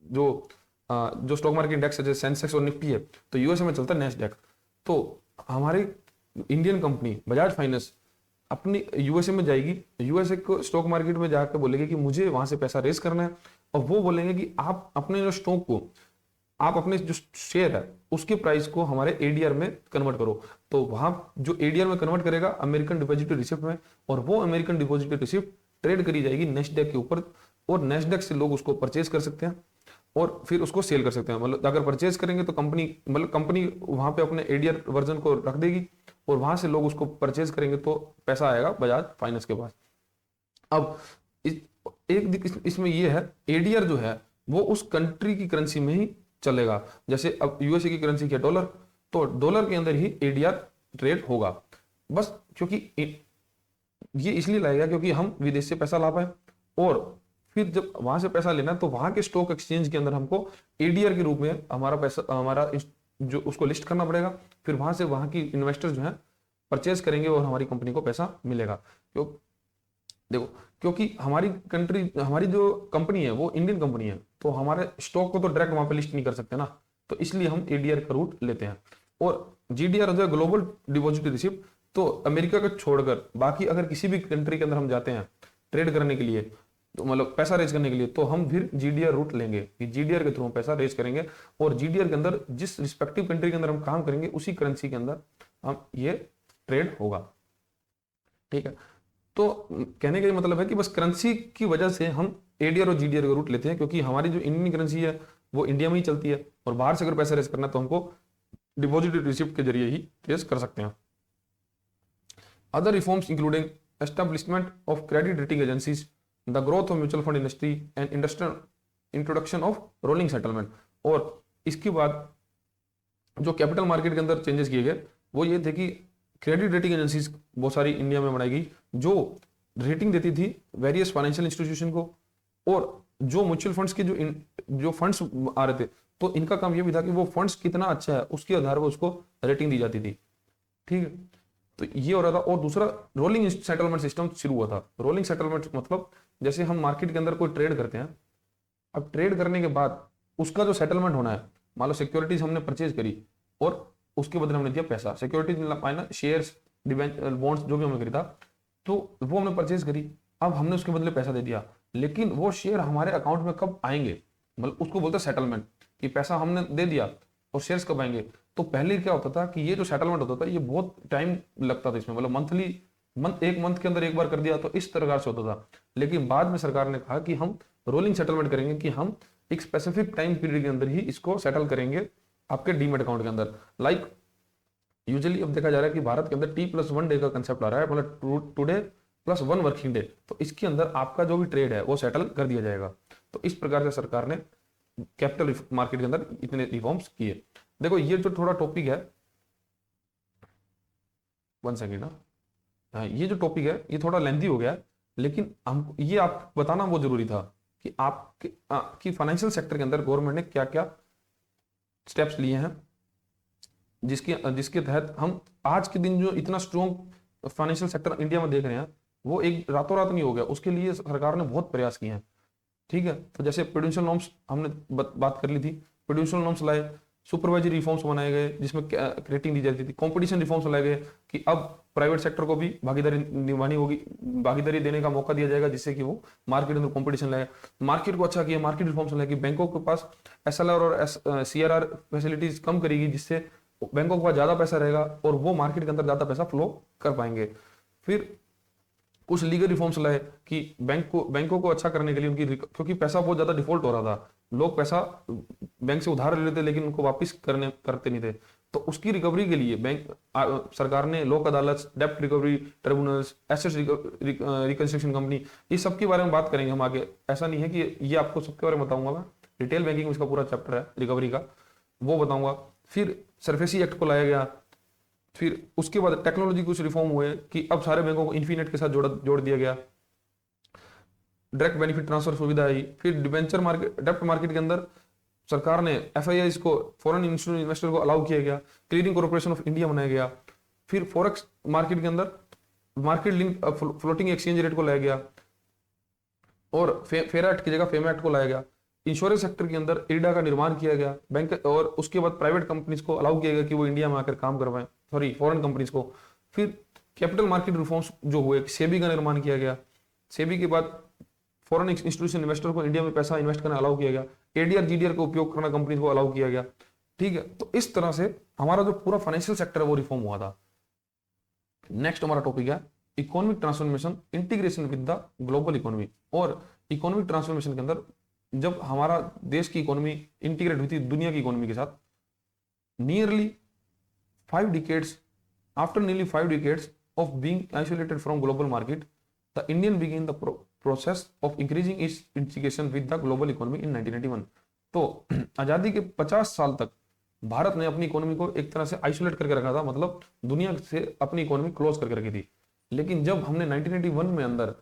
जो स्टॉक मार्केट इंडेक्स है, जैसे सेंसेक्स और निफ्टी है, तो यूएसए में चलता है नेस्डैक। तो हमारी इंडियन कंपनी बजाज फाइनेंस अपनी यूएसए में जाएगी, यूएसए को स्टॉक मार्केट में जाकर बोलेगी कि मुझे वहां से पैसा रेस करना है, और वो बोलेंगे कि आप अपने जो स्टॉक को, आप अपने जो शेयर है उसके प्राइस को हमारे एडीआर में कन्वर्ट करो। तो वहां जो एडीआर में कन्वर्ट करेगा अमेरिकन डिपॉजिटरी रिसिप्ट में, और वो अमेरिकन डिपॉजिटरी रिसिप्ट ट्रेड करी जाएगी नेस्डैक के ऊपर, और नेस्डैक से लोग उसको परचेज कर सकते हैं और फिर उसको सेल कर सकते हैं। मतलब अगर परचेज करेंगे तो कंपनी वहां पे अपने एडीआर वर्जन को रख देगी, और वहां से लोग उसको परचेज करेंगे तो पैसा आएगा बजाज फाइनेंस के पास। अब इसमें ये है, एडीआर जो है वो उस कंट्री की करेंसी में ही चलेगा। जैसे अब यूएसए की करेंसी क्या, डॉलर, तो डॉलर के अंदर ही एडीआर ट्रेड होगा। बस क्योंकि ये इसलिए लाएगा क्योंकि हम विदेश से पैसा ला पाए, और फिर जब वहां से पैसा लेना है तो वहां के स्टॉक एक्सचेंज के अंदर हमको एडीआर के रूप में हमारा जो उसको लिस्ट करना पड़ेगा। फिर वहां से वहां की इन्वेस्टर्स जो है परचेज करेंगे और हमारी कंपनी को पैसा मिलेगा। देखो, क्योंकि हमारी जो कंपनी है वो इंडियन कंपनी है, तो हमारे स्टॉक को तो डायरेक्ट वहां पे लिस्ट नहीं कर सकते ना, तो इसलिए हम एडीआर का रूट लेते हैं। और जीडीआर जो है ग्लोबल डिपॉजिटरी रिसिप्ट, तो अमेरिका को छोड़कर बाकी अगर किसी भी कंट्री के अंदर हम जाते हैं ट्रेड करने के लिए, तो मतलब पैसा रेज करने के लिए, तो हम फिर जीडीआर रूट लेंगे कि जीडीआर के थ्रू हम पैसा रेज करेंगे, और जीडीआर के अंदर जिस रिस्पेक्टिव कंट्री के अंदर हम काम करेंगे उसी करेंसी के अंदर हम ये ट्रेड होगा, ठीक है। तो कहने का ये मतलब है कि बस करेंसी की वजह से हम एडीआर और जीडीआर का रूट लेते हैं, क्योंकि हमारी जो इंडियन करेंसी है वो इंडिया में ही चलती है, और बाहर से अगर पैसा रेस करना है तो हमको डिपॉजिटरी रिसिप्ट के जरिए ही रेस कर सकते हैं। Other reforms including establishment of credit rating agencies, the growth of mutual fund industry and industrial introduction of rolling settlement. और इसके बाद जो कैपिटल मार्केट के अंदर चेंजेस किए गए वो ये थे कि क्रेडिट रेटिंग एजेंसीज बहुत सारी इंडिया में बनाई गई, जो रेटिंग देती थी वेरियस फाइनेंशियल इंस्टीट्यूशन को, और जो म्यूचुअल फंड्स के जो फंड्स आ रहे थे, तो इनका काम ये भी था कि वो फंड्स कितना अच्छा है उसके आधार पर उसको रेटिंग दी जाती थी, ठीक है। तो ये हो रहा था। और दूसरा रोलिंग सेटलमेंट सिस्टम शुरू हुआ था। रोलिंग सेटलमेंट मतलब जैसे हम मार्केट के अंदर कोई ट्रेड करते हैं, अब ट्रेड करने के बाद उसका जो सेटलमेंट होना है, मान लो सिक्योरिटीज हमने परचेज करी और उसके बदले हमने दिया पैसा, सिक्योरिटीज मतलब शेयर्स, बॉन्ड्स जो भी हमने खरीदा, तो वो हमने परचेज करी, अब हमने उसके बदले पैसा दे दिया, लेकिन वो शेयर हमारे अकाउंट में कब आएंगे, मतलब उसको बोलते हैं सेटलमेंट, कि पैसा हमने दे दिया और शेयर्स कब आएंगे। तो पहले क्या होता था कि ये जो सेटलमेंट होता था ये बहुत टाइम लगता था इसमें, मतलब मंथली एक मंथ के अंदर एक बार कर दिया तो इस प्रकार से होता था। लेकिन बाद में सरकार ने कहा कि हम रोलिंग सेटलमेंट करेंगे, कि हम एक स्पेसिफिक टाइम पीरियड के अंदर ही इसको सेटल करेंगे आपके डीमेट अकाउंट के अंदर। लाइक यूजुअली अब देखा जा रहा है कि भारत के अंदर T+1 डे का कंसेप्ट आ रहा है, मतलब टुडे प्लस 1 वर्किंग डे। तो इसके अंदर आपका जो भी ट्रेड है वो सेटल कर दिया जाएगा। तो इस प्रकार से सरकार ने कैपिटल मार्केट के अंदर इतने रिफॉर्म्स किए। देखो ये जो थोड़ा टॉपिक है, 1 सेकेंड ना, हाँ ये जो टॉपिक है ये थोड़ा लेंथी हो गया, लेकिन हम ये आप बताना बहुत जरूरी था कि आपकी फाइनेंशियल सेक्टर के अंदर गवर्नमेंट ने क्या क्या स्टेप्स लिए हैं, जिसके जिसके तहत हम आज के दिन जो इतना स्ट्रॉन्ग फाइनेंशियल सेक्टर इंडिया में देख रहे हैं वो एक रातों रात नहीं हो गया, उसके लिए सरकार ने बहुत प्रयास किए हैं। ठीक है, तो जैसे प्रूडेंशियल नॉर्म्स हमने बात कर ली थी, प्रूडेंशियल नॉर्म्स लाए, सुपरवाइजरी रिफॉर्म्स बनाए गए जिसमें रेटिंग दी जाती थी, कंपटीशन रिफॉर्म्स लाए गए कि अब प्राइवेट सेक्टर को भी भागीदारी निभानी होगी, भागीदारी देने का मौका दिया जाएगा जिससे कि वो मार्केट में कंपटीशन लाए। मार्केट को अच्छा किया, मार्केट रिफॉर्म्स लाए कि बैंकों के पास SLR और CRR फैसिलिटीज कम करेगी, जिससे बैंकों के पास ज्यादा पैसा रहेगा और वो मार्केट के अंदर ज्यादा पैसा फ्लो कर पाएंगे। फिर कुछ लीगल रिफॉर्म्स लाए कि बैंकों को अच्छा करने के लिए उनकी, क्योंकि पैसा बहुत ज्यादा डिफॉल्ट हो रहा था, लोग पैसा बैंक से उधार ले लेते लेकिन उनको वापस करते नहीं थे। तो उसकी रिकवरी के लिए सरकार ने लोक अदालत, डेप्ट recovery tribunals, asset reconstruction company, इस सब के बारे में बात करेंगे हम आगे। ऐसा नहीं है कि ये आपको सबके बारे में बताऊंगा मैं, रिटेल बैंकिंग में इसका पूरा चैप्टर है रिकवरी का, वो बताऊंगा। फिर सरफेसी एक्ट को लाया गया। फिर उसके बाद टेक्नोलॉजी कुछ रिफॉर्म हुए कि अब सारे बैंकों को इन्फीनेट के साथ जोड़ दिया गया, डायरेक्ट बेनिफिट ट्रांसफर सुविधा आई। फिर डिबेंचर मार्केट, डेप्ट मार्केट के अंदर सरकार ने FIIs को, फॉरेन इंस्टीट्यूशनल इन्वेस्टर को अलाउ किया गया, क्लियरिंग कॉर्पोरेशन ऑफ इंडिया बनाया गया। फिर फॉरेक्स मार्केट के अंदर market link floating exchange rate को लाया गया और फेरा एक्ट की जगह फेमा एक्ट को लाया गया। इंश्योरेंस सेक्टर के अंदर IRDA का निर्माण किया गया बैंक, और उसके बाद प्राइवेट कंपनीज को अलाउ किया गया कि वो इंडिया में आकर काम करवाएं, सॉरी फॉरेन कंपनीज को। फिर कैपिटल मार्केट रिफॉर्म्स जो हुए, सेबी का निर्माण किया गया। सेबी के बाद फॉरेन इंस्टीट्यूशन इन्वेस्टर को इंडिया में पैसा इन्वेस्ट करना अलाउ किया गया, ADR GDR का उपयोग करना कंपनी को अलाउ किया गया। ठीक है, तो इस तरह से हमारा जो पूरा फाइनेंशियल सेक्टर है वो रिफॉर्म हुआ था। नेक्स्ट हमारा टॉपिक है economic transformation, integration with the global economy. और इकोनॉमिक ट्रांसफॉर्मेशन के अंदर जब हमारा देश की इकोनॉमी इंटीग्रेट हुई थी दुनिया की इकोनॉमी के साथ, nearly 5 decades, after nearly 5 decades of being isolated from global market, the Indian began the process of increasing its integration with the global economy in 1991। तो आजादी के 50 साल तक भारत ने अपनी इकोनॉमी को एक तरह से आइसोलेट करके रखा था, मतलब दुनिया से अपनी इकोनॉमी क्लोज करके रखी थी। लेकिन जब हमने 1991 में अंदर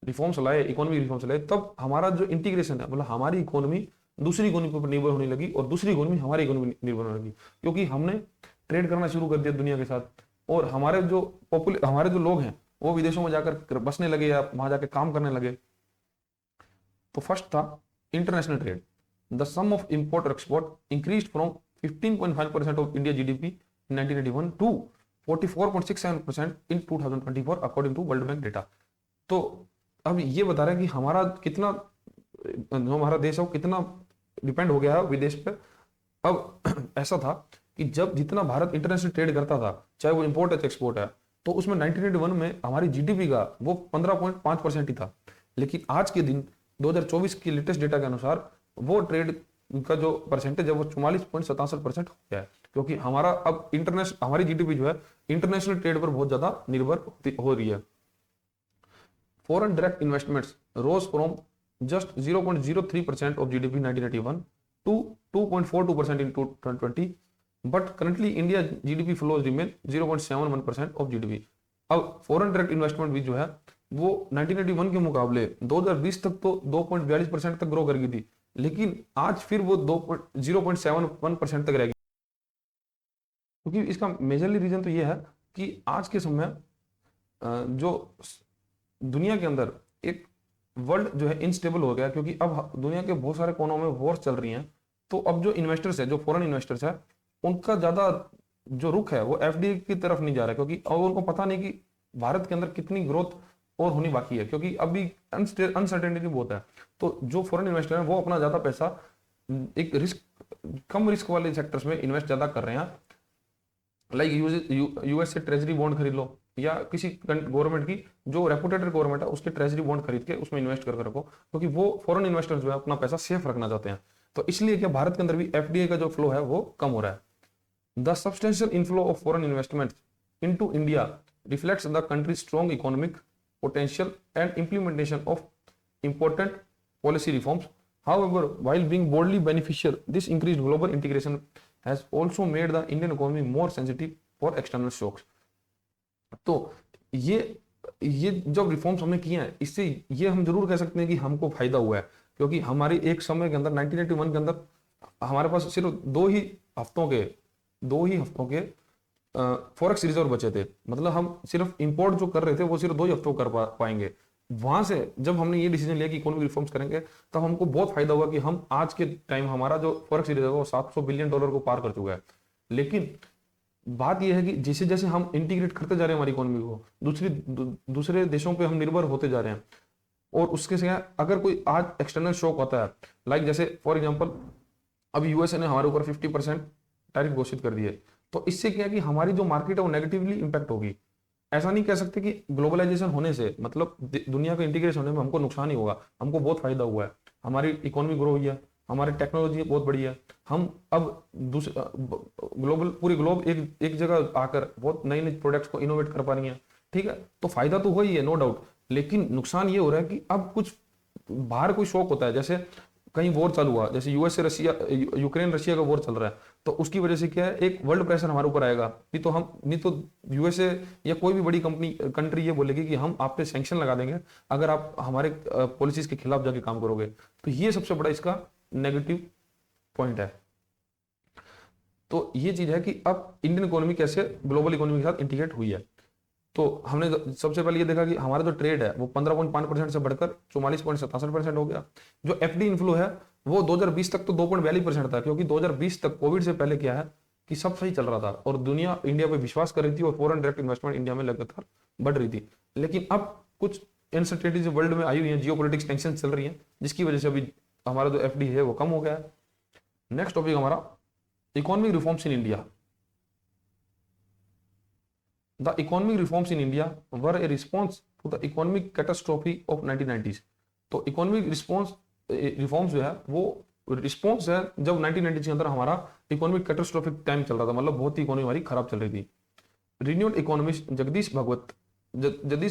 रिफॉर्म्स लाए, इकोनॉमिक रिफॉर्म्स लाए, तब हमारा जो इंटीग्रेशन है, मतलब हमारी इकोनॉमी दूसरी इकोनॉमी पर निर्भर होने लगी और दूसरी इकोनॉमी हमारी इकोनॉमी निर्भर होने लगी, क्योंकि हमने ट्रेड करना शुरू कर दिया दुनिया के साथ। और हमारे जो लोग हैं वो विदेशों में जाकर बसने लगे या वहां जाकर काम करने लगे। तो फर्स्ट था international trade. The sum of import और export increased from 15.5% of India GDP in 1981 to 44.67% in 2024 according to World Bank data. तो अब ये बता रहे हैं कि हमारा कितना, जो हमारा देश है वो कितना डिपेंड हो गया है विदेश पे। अब ऐसा था कि जब जितना भारत इंटरनेशनल ट्रेड करता था, चाहे वो इंपोर्ट है चाहे एक्सपोर्ट है, तो उसमें 1991 में हमारी GDP का वो 15.5% ही था। लेकिन आज के दिन 2024 के लेटेस्ट डेटा के अनुसार वो ट्रेड का जो परसेंटेज है वो 44.67% हो गया है, क्योंकि हमारा अब हमारी GDP जो है इंटरनेशनल ट्रेड पर बहुत ज्यादा निर्भर हो रही है। Foreign direct investments rose from just 0.03% of GDP in 1981 to 2.42% in 2020, but currently India GDP flows remain 0.71% of GDP। अब फॉरेन डायरेक्ट इन्वेस्टमेंट भी जो है वो 1981 के मुकाबले 2020 तक तो 2.42% तक ग्रो कर गई थी, लेकिन आज फिर वो 0.71% तक रहेगी। क्योंकि इसका मेजरली रीजन तो ये है कि आज के समय जो दुनिया के अंदर एक वर्ल्ड जो है इनस्टेबल हो गया, क्योंकि अब दुनिया के बहुत सारे कोनों में वॉर चल रही हैं। तो अब जो इन्वेस्टर्स है, जो फॉरेन इन्वेस्टर्स है, उनका ज्यादा जो रुख है वो FDI की तरफ नहीं जा रहा है, क्योंकि अब उनको पता नहीं कि भारत के अंदर कितनी ग्रोथ और होनी बाकी है, क्योंकि अभी अनसर्टेनिटी बहुत है। तो जो फॉरेन इन्वेस्टर है वो अपना ज्यादा पैसा एक कम रिस्क वाले सेक्टर्स में इन्वेस्ट ज्यादा कर रहे हैं। लाइक US से ट्रेजरी बॉन्ड खरीद लो, या किसी गवर्नमेंट की जो रेपुटेटेड गवर्नमेंट है उसके ट्रेजरी बॉन्ड खरीद के उसमें इन्वेस्ट करके रखो, क्योंकि वो फॉरेन इन्वेस्टर्स जो है अपना पैसा सेफ रखना चाहते हैं। तो इसलिए क्या भारत के अंदर भी एफडीआई का जो फ्लो है वो कम हो रहा है। The substantial inflow of foreign investment into India reflects the country strong economic potential and implementation of important policy reforms. However, while being broadly beneficial, this increased global integration has also made the Indian economy more sensitive for external shocks. तो ये जब reforms हमने किए हैं, इससे ये हम जरूर कह सकते हैं कि हमको फायदा हुआ है, क्योंकि हमारे एक समय के अंदर 1991 के अंदर हमारे पास सिर्फ दो ही हफ्तों के फॉरेक्स रिजर्व बचे थे। मतलब हम सिर्फ इंपोर्ट जो कर रहे थे वो सिर्फ 2 ही हफ्तों कर पाएंगे। वहां से जब हमने ये डिसीजन लिया कि इकोनॉमिक रिफॉर्म्स करेंगे, तब हमको बहुत फायदा हुआ कि हम आज के टाइम हमारा जो फॉरेक्स रिजर्व है वो $700 बिलियन को पार कर चुका है। लेकिन बात यह है कि जैसे जैसे हम इंटीग्रेट करते जा रहे हैं हमारी इकोनॉमी को, दूसरे देशों पे हम निर्भर होते जा रहे हैं, और उसके से अगर कोई आज एक्सटर्नल शॉक होता है, लाइक जैसे फॉर एग्जांपल अभी यूएसए ने हमारे ऊपर 50% टैरिफ घोषित कर दिए, तो इससे क्या है कि हमारी जो मार्केट है वो नेगेटिवली इंपैक्ट होगी। ऐसा नहीं कह सकते कि ग्लोबलाइजेशन होने से मतलब दुनिया का इंटीग्रेशन होने में हमको नुकसान ही होगा, हमको बहुत फायदा हुआ है। हमारी इकोनॉमी ग्रो हुई है, हमारी टेक्नोलॉजी बहुत बड़ी है, हम अब पूरी ग्लोब एक जगह आकर बहुत नई नई प्रोडक्ट्स को इनोवेट कर पा रही हैं। ठीक है, तो फायदा तो हो ही है, नो डाउट, लेकिन नुकसान ये हो रहा है कि अब कुछ बाहर कोई शौक होता है, जैसे कहीं वॉर चालू हुआ, जैसे यूएस से रशिया, यूक्रेन रशिया का वॉर चल रहा है, तो उसकी वजह से क्या है, एक वर्ल्ड प्रेशर हमारे ऊपर आएगा। नहीं तो यूएसए या कोई भी बड़ी कंट्री ये बोलेगी कि हम आप पे सैंक्शन लगा देंगे अगर आप हमारे पॉलिसीज के खिलाफ जाके काम करोगे। तो ये सबसे बड़ा इसका नेगेटिव पॉइंट है। तो ये चीज है कि अब इंडियन इकोनॉमी कैसे ग्लोबल इकोनॉमी के साथ इंटीग्रेट हुई है। तो हमने सबसे पहले ये देखा कि हमारा जो ट्रेड है वो 15.5% से बढ़कर 44.67% हो गया। जो एफडी इनफ्लो है वो 2020 तक तो 2.42% था, क्योंकि 2020 तक कोविड से पहले क्या है कि सब सही चल रहा था और दुनिया इंडिया पे विश्वास कर रही थी और फॉरेन डायरेक्ट इन्वेस्टमेंट इंडिया में लगातार बढ़ रही थी। लेकिन अब कुछ अनसर्टेनिटीज वर्ल्ड में आई हुई है, जियोपॉलिटिक्स टेंशन चल रही है, जिसकी वजह से अभी हमारा जो एफडी है वो कम हो गया है। नेक्स्ट टॉपिक हमारा economic reforms in India. The economic reforms in India were a response to the economic catastrophe of 1990s. तो इकोनॉमिक रिफॉर्म्स जो है वो रिस्पॉन्स है जब 1990s के अंदर हमारा इकोनॉमिक कैटास्ट्रोफिक टाइम चल रहा था, मतलब बहुत ही इकोनॉमी हमारी खराब चल रही थी। Renowned economist Jagdish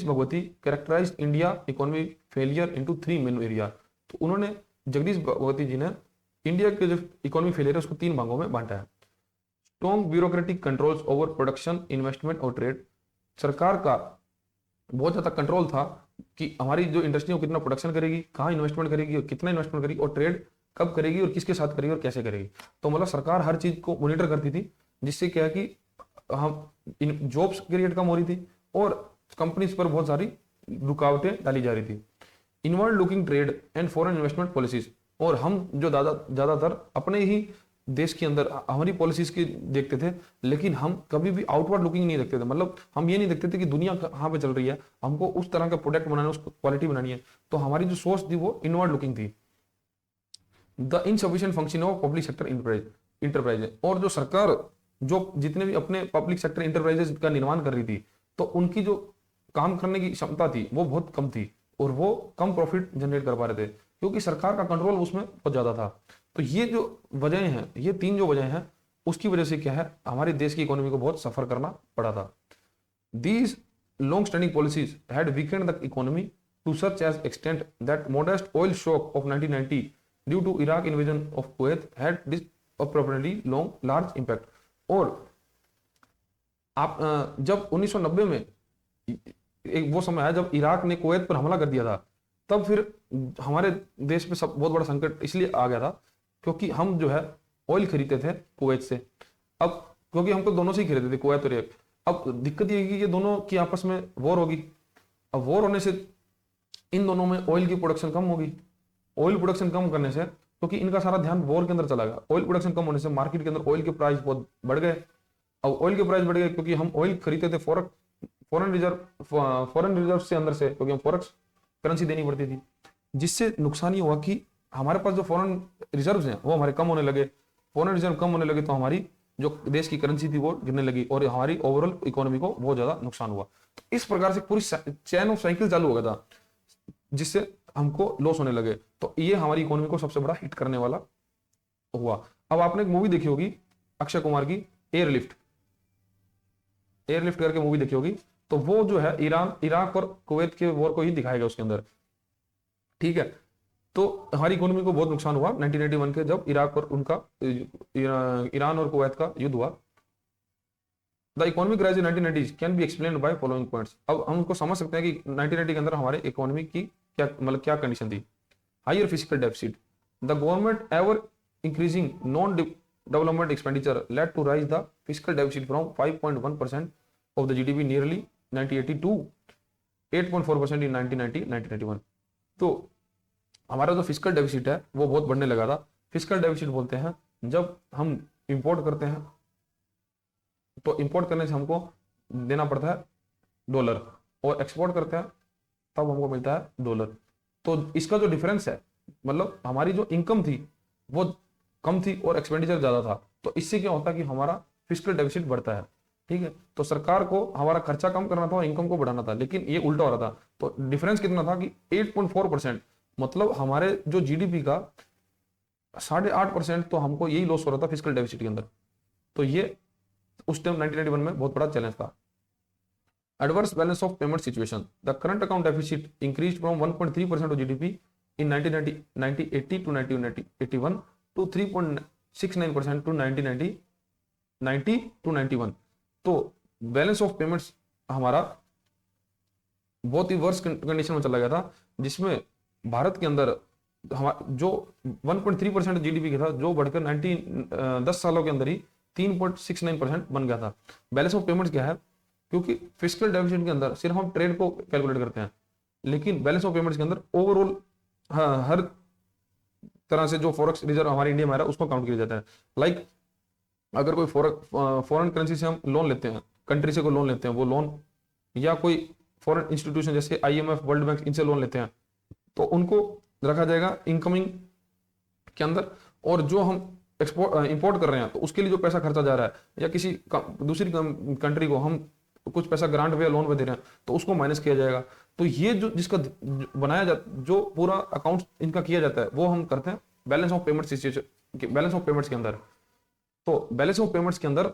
Bhagwati characterized India economic failure into 3 main area. तो उन्होंने जगदीश भगवती जी ने इंडिया के जो इकोनॉमिक फेलियर है उसको 3 भागों में बांटा है। Strong bureaucratic controls over production, investment और ट्रेड। सरकार का बहुत ज्यादा कंट्रोल था कि हमारी जो इंडस्ट्री है कितना प्रोडक्शन करेगी, कहाँ इन्वेस्टमेंट करेगी और कितना इन्वेस्टमेंट करेगी, और ट्रेड कब करेगी और किसके साथ करेगी और कैसे करेगी। तो मतलब सरकार हर चीज को मॉनिटर करती थी, जिससे क्या है कि हम जॉब्स क्रिएट कम हो रही थी और कंपनीज पर बहुत सारी रुकावटें डाली जा रही थी। Inward looking trade and foreign investment policies, और हम जो ज्यादातर अपने ही देश के अंदर हमारी पॉलिसीज की देखते थे, लेकिन हम कभी भी आउटवर्ड लुकिंग नहीं देखते थे। मतलब हम ये नहीं देखते थे कि दुनिया कहाँ पे चल रही है, हमको उस तरह का प्रोडक्ट बनाना है, उसको क्वालिटी बनानी है। तो हमारी जो सोच थी वो इनवर्ड लुकिंग थी। The insufficient function of public sector enterprise, और जो सरकार जो जितने भी अपने पब्लिक सेक्टर इंटरप्राइजेस का निर्माण कर रही थी, तो उनकी जो काम करने की क्षमता थी वो बहुत कम थी और वो कम प्रॉफिट जनरेट कर पा रहे थे, क्योंकि सरकार का कंट्रोल उसमें बहुत ज्यादा था। तो ये जो वजह हैं, ये 3 जो वजह हैं, उसकी वजह से क्या है हमारे देश की इकोनॉमी को बहुत सफर करना पड़ा था। These long standing policies had weakened the economy to such as extent that modest oil shock of 1990 due to Iraq invasion of Kuwait had disproportionately large impact. और आप जब 1990 में एक वो समय आया जब इराक ने कुवैत पर हमला कर दिया था, तब फिर हमारे देश में सब बहुत बड़ा संकट इसलिए आ गया था क्योंकि हम जो है ऑयल खरीदते थे कुवैत से। अब क्योंकि हम तो दोनों से ही खरीदते थे, कुवैत और इराक। अब दिक्कत ये है कि ये दोनों की आपस में वॉर होगी। अब वॉर होने से इन दोनों में ऑयल की प्रोडक्शन कम होगी। ऑयल प्रोडक्शन कम करने से, क्योंकि इनका सारा ध्यान वॉर के अंदर चला गया, ऑयल प्रोडक्शन कम होने से मार्केट के अंदर ऑयल के प्राइस बहुत बढ़ गए। अब ऑयल के प्राइस बढ़ गए क्योंकि हम ऑयल खरीदते थे फॉरेन रिजर्व से अंदर से, क्योंकि हम फॉरेक्स करेंसी देनी पड़ती थी, जिससे नुकसान ये हुआ कि हमारे पास जो फॉरेन रिजर्व्स हैं वो हमारे कम होने लगे। फॉरेन रिजर्व कम होने लगे तो हमारी जो देश की करेंसी थी वो गिरने लगी और हमारी ओवरऑल इकोनॉमी को बहुत ज्यादा नुकसान हुआ। तो इस प्रकार से पूरी चैन ऑफ साइकिल चालू हो गया था, जिससे हमको लॉस होने लगे। तो ये हमारी इकोनॉमी को सबसे बड़ा हिट करने वाला हुआ। अब आपने एक मूवी देखी होगी अक्षय कुमार की, एयरलिफ्ट, एयरलिफ्ट करके मूवी देखी होगी। तो वो जो है ईरान, इराक और कुवैत के वॉर को ही दिखाएगा उसके अंदर, ठीक है। तो हमारी इकोनॉमी को बहुत नुकसान हुआ 1991 के, जब इराक और उनका ईरान और कुवैत का युद्ध हुआ। The economic crisis 1990 can be explain by following points. अब हम उनको समझ सकते हैं कि 1990 के अंदर हमारे इकोनॉमी की क्या मतलब क्या कंडीशन थी। Higher fiscal deficit, the government ever increasing non development expenditure led to rise the fiscal deficit from 5.1% of the GDP nearly 1980 to 8.4% in 1990-1991। तो हमारा जो फिजिकल डेफिसिट है वो बहुत बढ़ने लगा था। फिजिकल डेफिसिट बोलते हैं जब हम इंपोर्ट करते हैं, तो इंपोर्ट करने से हमको देना पड़ता है डॉलर, और एक्सपोर्ट करते हैं तब हमको मिलता है डॉलर। तो इसका जो डिफरेंस है, मतलब हमारी जो इनकम थी वो कम थी और एक्सपेंडिचर ज्यादा था, तो इससे क्या होता है कि हमारा फिजिकल डेफिसिट बढ़ता है, ठीक है। तो सरकार को हमारा खर्चा कम करना था और इनकम को बढ़ाना था, लेकिन ये उल्टा हो रहा था। तो डिफरेंस कितना था कि 8.4%, मतलब हमारे जो जीडीपी का 8.5% तो हमको यही लॉस हो रहा था फिजिकल डेफिसिट के अंदर। तो ये उस टाइम 1991 में बहुत बड़ा चैलेंज था। Adverse balance of payment situation, the current account deficit increase from 1.3% of GDP in 1980 to 1981 to 3.69% to 1990 to 91। तो बैलेंस ऑफ पेमेंट्स हमारा बहुत ही वर्स्ट कंडीशन में चला गया था, जिसमें भारत के अंदर जो 1.3% जीडीपी का था, जो बढ़कर 10 सालों के अंदर ही 3.69% बन गया था। बैलेंस ऑफ पेमेंट्स क्या है, क्योंकि फिजिकल डेफिसिट के अंदर सिर्फ हम ट्रेड को कैलकुलेट करते हैं, लेकिन बैलेंस ऑफ पेमेंट्स के अंदर ओवरऑल हर तरह से जो फॉरेक्स रिजर्व हमारे इंडिया में आ रहा है उसको काउंट किया जाता है। लाइक अगर कोई फॉरेन करेंसी से हम लोन लेते हैं, कंट्री से कोई लोन लेते हैं, वो लोन या कोई फॉरेन इंस्टीट्यूशन जैसे IMF, वर्ल्ड बैंक, इनसे लोन लेते हैं, तो उनको रखा जाएगा इनकमिंग के अंदर, और जो हम इंपोर्ट कर रहे हैं तो उसके लिए जो पैसा खर्चा जा रहा है, या किसी दूसरी कंट्री को हम कुछ पैसा ग्रांट पे या लोन पे दे रहे हैं, तो उसको माइनस किया जाएगा। तो ये जो जिसका बनाया जाता, जो पूरा अकाउंट इनका किया जाता है, वो हम करते हैं balance of payment situation, balance of payments के अंदर। तो बैलेंस ऑफ पेमेंट्स के अंदर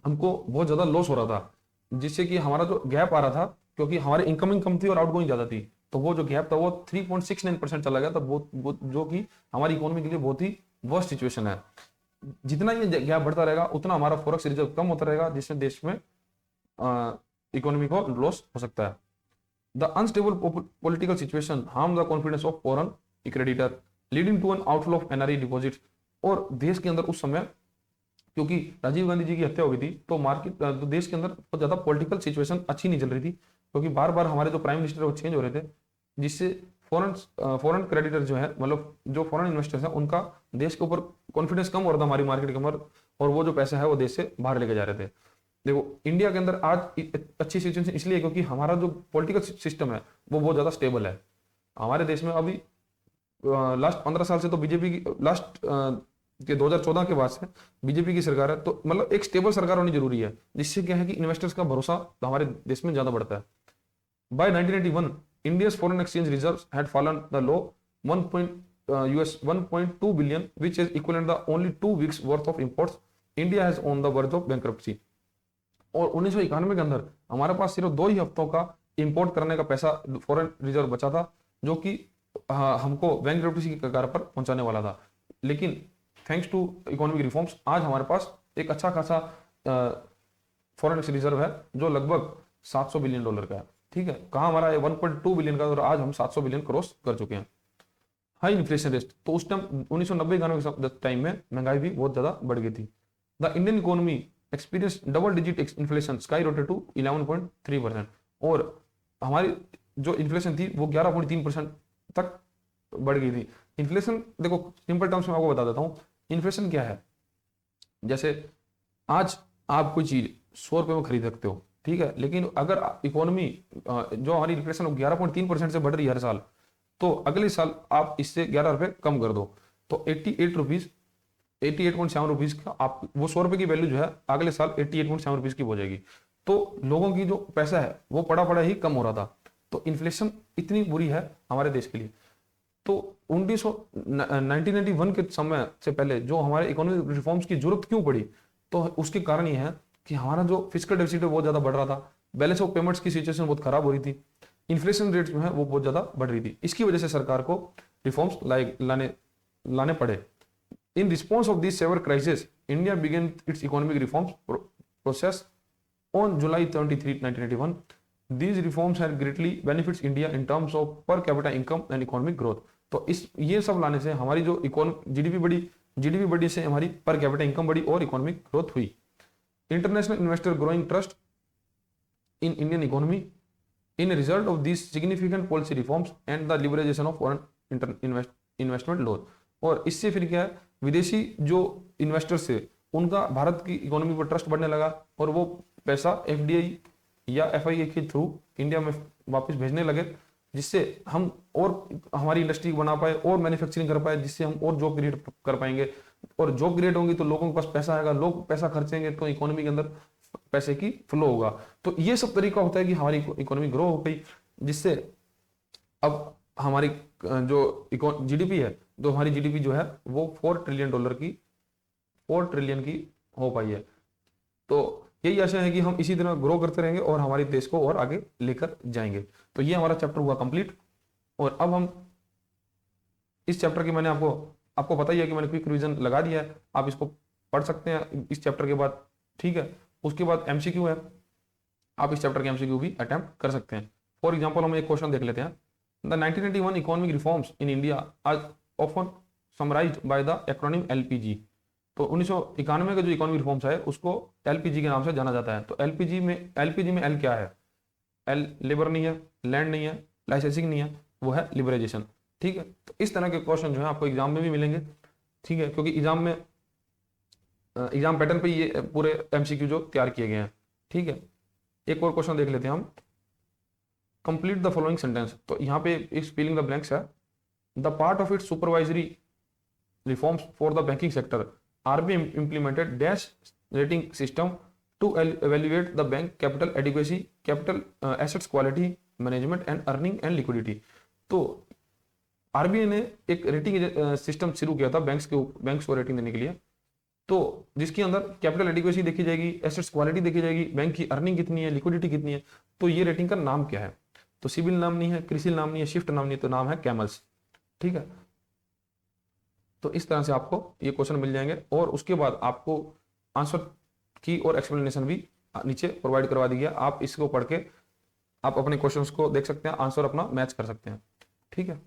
हमको बहुत ज्यादा लॉस हो रहा था, जिससे कि हमारा जो गैप आ रहा था, क्योंकि हमारी इनकमिंग कम थी और आउटगोइंग ज्यादा थी, तो वो जो गैप था वो 3.69% चला गया था, वो जो कि हमारी इकोनॉमी के लिए बहुत ही वर्स्ट सिचुएशन है। जितना ये गैप बढ़ता रहेगा उतना हमारा फॉरेक्स रिजर्व कम होता रहेगा, जिससे देश में इकोनॉमी को लॉस हो सकता है। The unstable political situation harm the confidence of foreign creditor leading to an outflow of NRE deposit. और देश के अंदर उस समय, क्योंकि राजीव गांधी जी की हत्या हो गई थी, तो तो देश के अंदर बहुत ज्यादा पॉलिटिकल सिचुएशन अच्छी नहीं चल रही थी, क्योंकि बार बार हमारे जो प्राइम मिनिस्टर वो चेंज हो रहे थे, जिससे फॉरेन क्रेडिटर जो है, मतलब जो फॉरेन इन्वेस्टर्स हैं, उनका देश के ऊपर कॉन्फिडेंस कम हो रहा था हमारी मार्केट के अंदर, और वो जो पैसा है वो देश से बाहर लेके जा रहे थे। देखो इंडिया के अंदर आज अच्छी सिचुएशन इसलिए क्योंकि हमारा जो पॉलिटिकल सिस्टम है वो बहुत ज्यादा स्टेबल है। हमारे देश में अभी लास्ट 15 साल से तो बीजेपी की, लास्ट के 2014 के बाद से बीजेपी की सरकार है, तो मतलब एक स्टेबल सरकार होनी जरूरी है, जिससे क्या है कि इन्वेस्टर्स का भरोसा हमारे देश में ज्यादा बढ़ता है। By 1981 India's foreign exchange reserves had fallen the low $1.2 billion, which is equivalent to only 2 weeks worth of imports. India has on the verge of bankruptcy. और 1991 के अंदर हमारे पास सिर्फ 2 ही हफ्तों का इंपोर्ट करने का पैसा फॉरेन रिजर्व बचा था, जो कि हमको बैंकरप्सी की कगार पर पहुंचाने वाला था। लेकिन थैंक्स टू इकोनॉमिक रिफॉर्म्स आज हमारे पास एक अच्छा खासा फॉरेन रिजर्व है, जो लगभग $700 बिलियन का है, ठीक है। कहाँ हमारा 1.2 बिलियन का, और आज हम 700 बिलियन क्रॉस कर चुके हैं। हाई इन्फ्लेशन रेट, तो उस टाइम 1990-91 के टाइम में महंगाई भी बहुत ज्यादा बढ़ गई थी। The Indian economy experience double digit inflation skyrocketed to 11.3%, और हमारी जो इन्फ्लेशन थी वो 11.3% तक बढ़ गई थी। इन्फ्लेशन देखो सिंपल टर्म्स में आपको बता देता हूँ, इन्फ्लेशन क्या है। जैसे आज आप कोई चीज 100 रुपए में खरीद सकते हो, ठीक है, लेकिन अगर इकोनॉमी जो हमारी इन्फ्लेशन 11.3% से बढ़ रही है हर साल, तो अगले साल आप इससे 11 रुपए कम कर दो, तो 88 रुपीज 88.7 रुपीज का, आप वो 100 रुपए की वैल्यू जो है अगले साल 88.7 रुपीज की हो जाएगी। तो लोगों की जो पैसा है वो पड़ा पड़ा ही कम हो रहा था। तो इन्फ्लेशन इतनी बुरी है हमारे देश के लिए। तो 1991 के समय से पहले जो हमारे इकोनॉमिक रिफॉर्म्स की जरूरत क्यों पड़ी, तो उसके कारण ये है कि हमारा जो फिजिकल डेफिसिट है बहुत ज्यादा बढ़ रहा था, बैलेंस ऑफ पेमेंट्स की सिचुएशन बहुत खराब हो रही थी, इन्फ्लेशन रेट जो है वो बहुत ज्यादा बढ़ रही थी। इसकी वजह से सरकार को रिफॉर्म्स लाने पड़े। In response of this severe crisis, India began its economic reforms process on July 23, 1981. These reforms have greatly benefits India in terms of per capita income and economic growth. तो इस ये सब लाने से हमारी जो जीडीपी बढ़ी से हमारी पर कैपिटा इनकम बढ़ी और इकोनॉमिक ग्रोथ हुई। International investor growing trust in Indian economy in result of this significant policy reforms and the liberalization of foreign investment law. और इससे फिर क्या है, विदेशी जो इन्वेस्टर्स है उनका भारत की इकोनॉमी पर ट्रस्ट बढ़ने लगा और वो पैसा एफडीआई या एफआईए के थ्रू इंडिया में वापस भेजने लगे, जिससे हम और हमारी इंडस्ट्री बना पाए और मैन्युफैक्चरिंग कर पाए, जिससे हम और जॉब क्रिएट कर पाएंगे। और जॉब क्रिएट होंगी तो लोगों के पास पैसा आएगा, लोग पैसा खर्चेंगे तो इकोनॉमी के अंदर पैसे की फ्लो होगा। तो ये सब तरीका होता है कि हमारी इकोनॉमी ग्रो हो गई, जिससे अब हमारी जो जीडीपी है, तो हमारी जीडीपी जो है वो $4 ट्रिलियन की हो पाई है। तो यही आशा है कि हम इसी तरह ग्रो करते रहेंगे और हमारे देश को और आगे लेकर जाएंगे। तो ये हमारा चैप्टर हुआ कंप्लीट। और अब हम इस चैप्टर की मैंने आपको पता ही है कि मैंने क्विक रिवीजन लगा दिया है, आप इसको पढ़ सकते हैं इस चैप्टर के बाद, ठीक है। उसके बाद एमसीक्यू है, आप इस चैप्टर के एमसीक्यू भी अटेम्प्ट कर सकते हैं। फॉर एग्जाम्पल हम एक क्वेश्चन देख लेते हैं। The 1991 economic reforms in India are often summarized by the acronym LPG. तो 1991 का जो इकोनॉमिक रिफॉर्म्स है उसको एलपीजी के नाम से जाना जाता है। तो एलपीजी में एल क्या है? एल लेबर नहीं है, लैंड नहीं है, लाइसेंसिंग नहीं है, वो है लिबराइजेशन, ठीक है। तो इस तरह के क्वेश्चन जो है आपको एग्जाम में भी मिलेंगे, ठीक है, क्योंकि एग्जाम पैटर्न पे ये पूरे एमसीक्यू जो तैयार किए गए हैं, ठीक है। एक और क्वेश्चन देख लेते हैं हम। Complete the following sentence. तो यहाँ पे इस फिलिंग द ब्लैंक्स है। The part of its supervisory reforms for the banking sector R B implemented dash rating system to evaluate the bank capital adequacy, capital assets quality, management and earning and liquidity। तो RBI ने एक rating system शुरू किया था banks को rating देने के लिए। तो जिसके अंदर कैपिटल एडिक्वेसी देखी जाएगी, एसेट्स क्वालिटी देखी जाएगी, बैंक की अर्निंग कितनी है, लिक्विडिटी कितनी है। तो ये रेटिंग का नाम क्या है? तो सिबिल नाम नहीं है, क्रिसिल नाम नहीं है, शिफ्ट नाम नहीं है, तो नाम है कैमल्स, ठीक है। तो इस तरह से आपको ये क्वेश्चन मिल जाएंगे और उसके बाद आपको आंसर की और एक्सप्लेनेशन भी नीचे प्रोवाइड करवा दी गया। आप इसको पढ़ के आप अपने क्वेश्चंस को देख सकते हैं, आंसर अपना मैच कर सकते हैं, ठीक है।